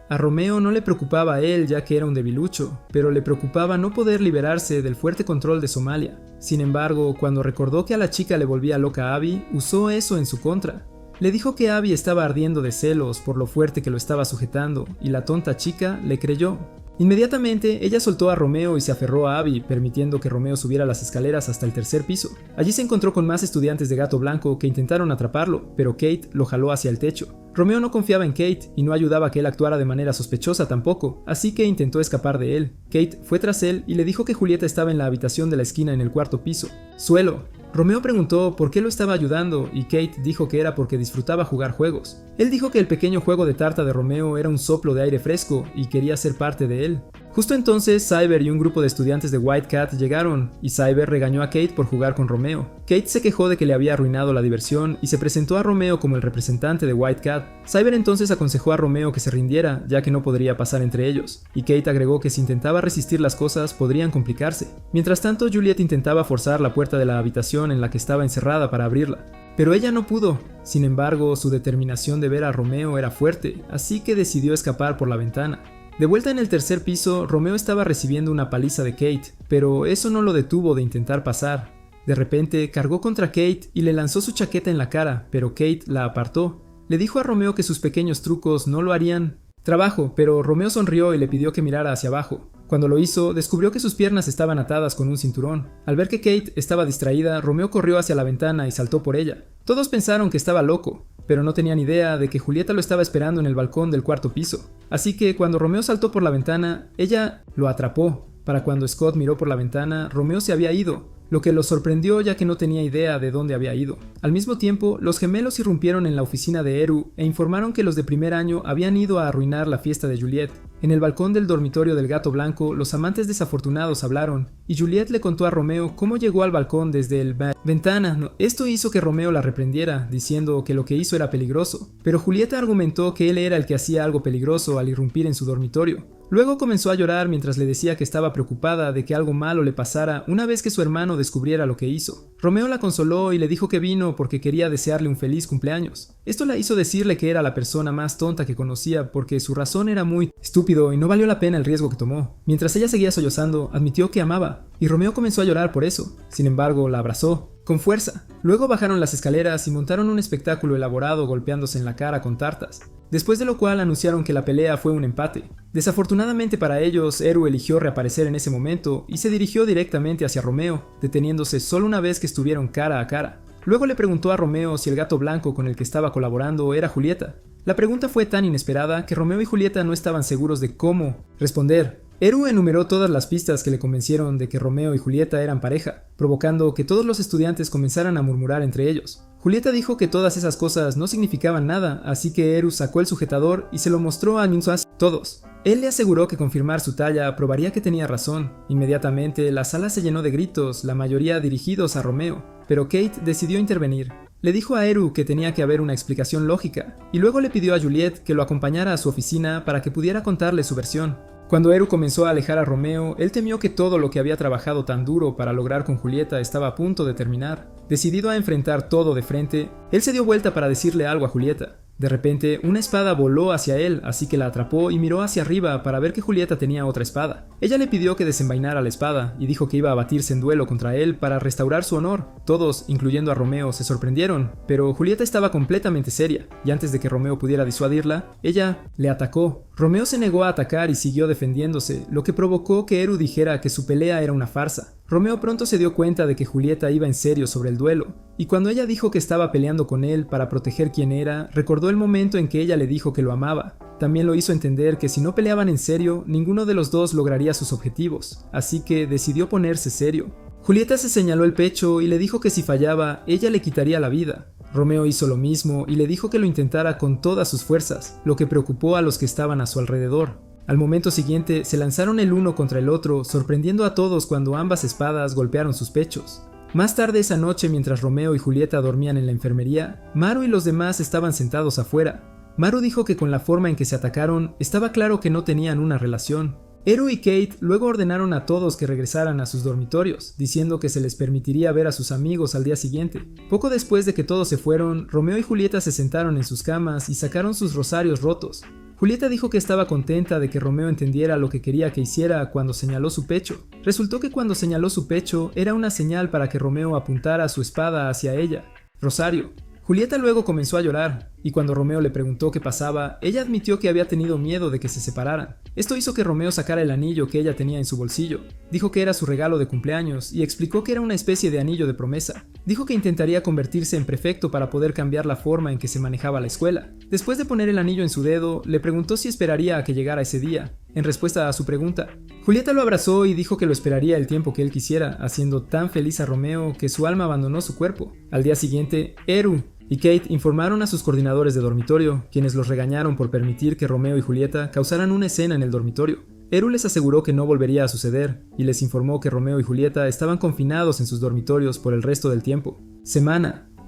A Romeo no le preocupaba a él ya que era un debilucho, pero le preocupaba no poder liberarse del fuerte control de Somalia. Sin embargo, cuando recordó que a la chica le volvía loca a Abby, usó eso en su contra. Le dijo que Abby estaba ardiendo de celos por lo fuerte que lo estaba sujetando, y la tonta chica le creyó. Inmediatamente, ella soltó a Romeo y se aferró a Abby, permitiendo que Romeo subiera las escaleras hasta el tercer piso. Allí se encontró con más estudiantes de Gato Blanco que intentaron atraparlo, pero Kate lo jaló hacia el techo. Romeo no confiaba en Kate y no ayudaba a que él actuara de manera sospechosa tampoco, así que intentó escapar de él. Kate fue tras él y le dijo que Julieta estaba en la habitación de la esquina en el cuarto piso. Suelo. Romeo preguntó por qué lo estaba ayudando y Kate dijo que era porque disfrutaba jugar juegos. Él dijo que el pequeño juego de tarta de Romeo era un soplo de aire fresco y quería ser parte de él. Justo entonces, Cyber y un grupo de estudiantes de White Cat llegaron, y Cyber regañó a Kate por jugar con Romeo. Kate se quejó de que le había arruinado la diversión y se presentó a Romeo como el representante de White Cat. Cyber entonces aconsejó a Romeo que se rindiera, ya que no podría pasar entre ellos, y Kate agregó que si intentaba resistir las cosas podrían complicarse. Mientras tanto, Juliet intentaba forzar la puerta de la habitación en la que estaba encerrada para abrirla, pero ella no pudo. Sin embargo, su determinación de ver a Romeo era fuerte, así que decidió escapar por la ventana. De vuelta en el tercer piso, Romeo estaba recibiendo una paliza de Kate, pero eso no lo detuvo de intentar pasar. De repente, cargó contra Kate y le lanzó su chaqueta en la cara, pero Kate la apartó. Le dijo a Romeo que sus pequeños trucos no lo harían trabajo, pero Romeo sonrió y le pidió que mirara hacia abajo. Cuando lo hizo, descubrió que sus piernas estaban atadas con un cinturón. Al ver que Kate estaba distraída, Romeo corrió hacia la ventana y saltó por ella. Todos pensaron que estaba loco, pero no tenían idea de que Julieta lo estaba esperando en el balcón del cuarto piso. Así que cuando Romeo saltó por la ventana, ella lo atrapó. Para cuando Scott miró por la ventana, Romeo se había ido, lo que lo sorprendió ya que no tenía idea de dónde había ido. Al mismo tiempo, los gemelos irrumpieron en la oficina de Eru e informaron que los de primer año habían ido a arruinar la fiesta de Juliet. En el balcón del dormitorio del Gato Blanco, los amantes desafortunados hablaron, y Juliet le contó a Romeo cómo llegó al balcón desde el ventana. Esto hizo que Romeo la reprendiera, diciendo que lo que hizo era peligroso, pero Julieta argumentó que él era el que hacía algo peligroso al irrumpir en su dormitorio. Luego comenzó a llorar mientras le decía que estaba preocupada de que algo malo le pasara una vez que su hermano descubriera lo que hizo. Romeo la consoló y le dijo que vino porque quería desearle un feliz cumpleaños. Esto la hizo decirle que era la persona más tonta que conocía porque su razón era muy estúpido y no valió la pena el riesgo que tomó. Mientras ella seguía sollozando, admitió que amaba, y Romeo comenzó a llorar por eso. Sin embargo, la abrazó con fuerza. Luego bajaron las escaleras y montaron un espectáculo elaborado golpeándose en la cara con tartas. después de lo cual anunciaron que la pelea fue un empate. Desafortunadamente para ellos, Eru eligió reaparecer en ese momento y se dirigió directamente hacia Romeo, deteniéndose solo una vez que estuvieron cara a cara. Luego le preguntó a Romeo si el gato blanco con el que estaba colaborando era Julieta. La pregunta fue tan inesperada que Romeo y Julieta no estaban seguros de cómo responder. Eru enumeró todas las pistas que le convencieron de que Romeo y Julieta eran pareja, provocando que todos los estudiantes comenzaran a murmurar entre ellos. Julieta dijo que todas esas cosas no significaban nada, así que Eru sacó el sujetador y se lo mostró a todos. Él le aseguró que confirmar su talla probaría que tenía razón. Inmediatamente la sala se llenó de gritos, la mayoría dirigidos a Romeo, pero Kate decidió intervenir. Le dijo a Eru que tenía que haber una explicación lógica, y luego le pidió a Juliet que lo acompañara a su oficina para que pudiera contarle su versión. Cuando Eru comenzó a alejar a Romeo, él temió que todo lo que había trabajado tan duro para lograr con Julieta estaba a punto de terminar. Decidido a enfrentar todo de frente, él se dio vuelta para decirle algo a Julieta. De repente, una espada voló hacia él, así que la atrapó y miró hacia arriba para ver que Julieta tenía otra espada. Ella le pidió que desenvainara la espada y dijo que iba a batirse en duelo contra él para restaurar su honor. Todos, incluyendo a Romeo, se sorprendieron, pero Julieta estaba completamente seria, y antes de que Romeo pudiera disuadirla, ella le atacó. Romeo se negó a atacar y siguió defendiéndose, lo que provocó que Eru dijera que su pelea era una farsa. Romeo pronto se dio cuenta de que Julieta iba en serio sobre el duelo, y cuando ella dijo que estaba peleando con él para proteger quién era, recordó el momento en que ella le dijo que lo amaba. También lo hizo entender que si no peleaban en serio, ninguno de los dos lograría sus objetivos, así que decidió ponerse serio. Julieta se señaló el pecho y le dijo que si fallaba, ella le quitaría la vida. Romeo hizo lo mismo y le dijo que lo intentara con todas sus fuerzas, lo que preocupó a los que estaban a su alrededor. Al momento siguiente, se lanzaron el uno contra el otro, sorprendiendo a todos cuando ambas espadas golpearon sus pechos. Más tarde esa noche, mientras Romeo y Julieta dormían en la enfermería, Maru y los demás estaban sentados afuera. Maru dijo que con la forma en que se atacaron, estaba claro que no tenían una relación. Eru y Kate luego ordenaron a todos que regresaran a sus dormitorios, diciendo que se les permitiría ver a sus amigos al día siguiente. Poco después de que todos se fueron, Romeo y Julieta se sentaron en sus camas y sacaron sus rosarios rotos. Julieta dijo que estaba contenta de que Romeo entendiera lo que quería que hiciera cuando señaló su pecho. Resultó que cuando señaló su pecho era una señal para que Romeo apuntara su espada hacia ella. Rosario. Julieta luego comenzó a llorar, y cuando Romeo le preguntó qué pasaba, ella admitió que había tenido miedo de que se separaran. Esto hizo que Romeo sacara el anillo que ella tenía en su bolsillo. Dijo que era su regalo de cumpleaños y explicó que era una especie de anillo de promesa. Dijo que intentaría convertirse en prefecto para poder cambiar la forma en que se manejaba la escuela. Después de poner el anillo en su dedo, le preguntó si esperaría a que llegara ese día. En respuesta a su pregunta, Julieta lo abrazó y dijo que lo esperaría el tiempo que él quisiera, haciendo tan feliz a Romeo que su alma abandonó su cuerpo. Al día siguiente, Eru y Kate informaron a sus coordinadores de dormitorio, quienes los regañaron por permitir que Romeo y Julieta causaran una escena en el dormitorio. Eru les aseguró que no volvería a suceder, y les informó que Romeo y Julieta estaban confinados en sus dormitorios por el resto del tiempo.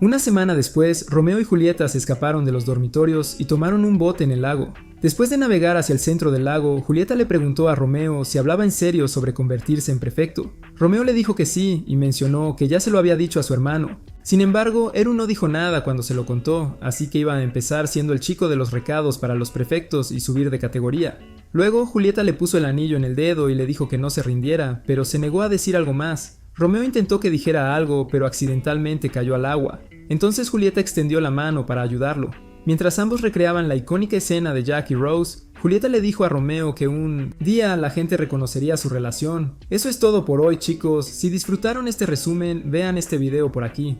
Una semana después, Romeo y Julieta se escaparon de los dormitorios y tomaron un bote en el lago. Después de navegar hacia el centro del lago, Julieta le preguntó a Romeo si hablaba en serio sobre convertirse en prefecto. Romeo le dijo que sí y mencionó que ya se lo había dicho a su hermano. Sin embargo, Eru no dijo nada cuando se lo contó, así que iba a empezar siendo el chico de los recados para los prefectos y subir de categoría. Luego, Julieta le puso el anillo en el dedo y le dijo que no se rindiera, pero se negó a decir algo más. Romeo intentó que dijera algo, pero accidentalmente cayó al agua. Entonces Julieta extendió la mano para ayudarlo. Mientras ambos recreaban la icónica escena de Jack y Rose, Julieta le dijo a Romeo que un día la gente reconocería su relación. Eso es todo por hoy, chicos. Si disfrutaron este resumen, vean este video por aquí.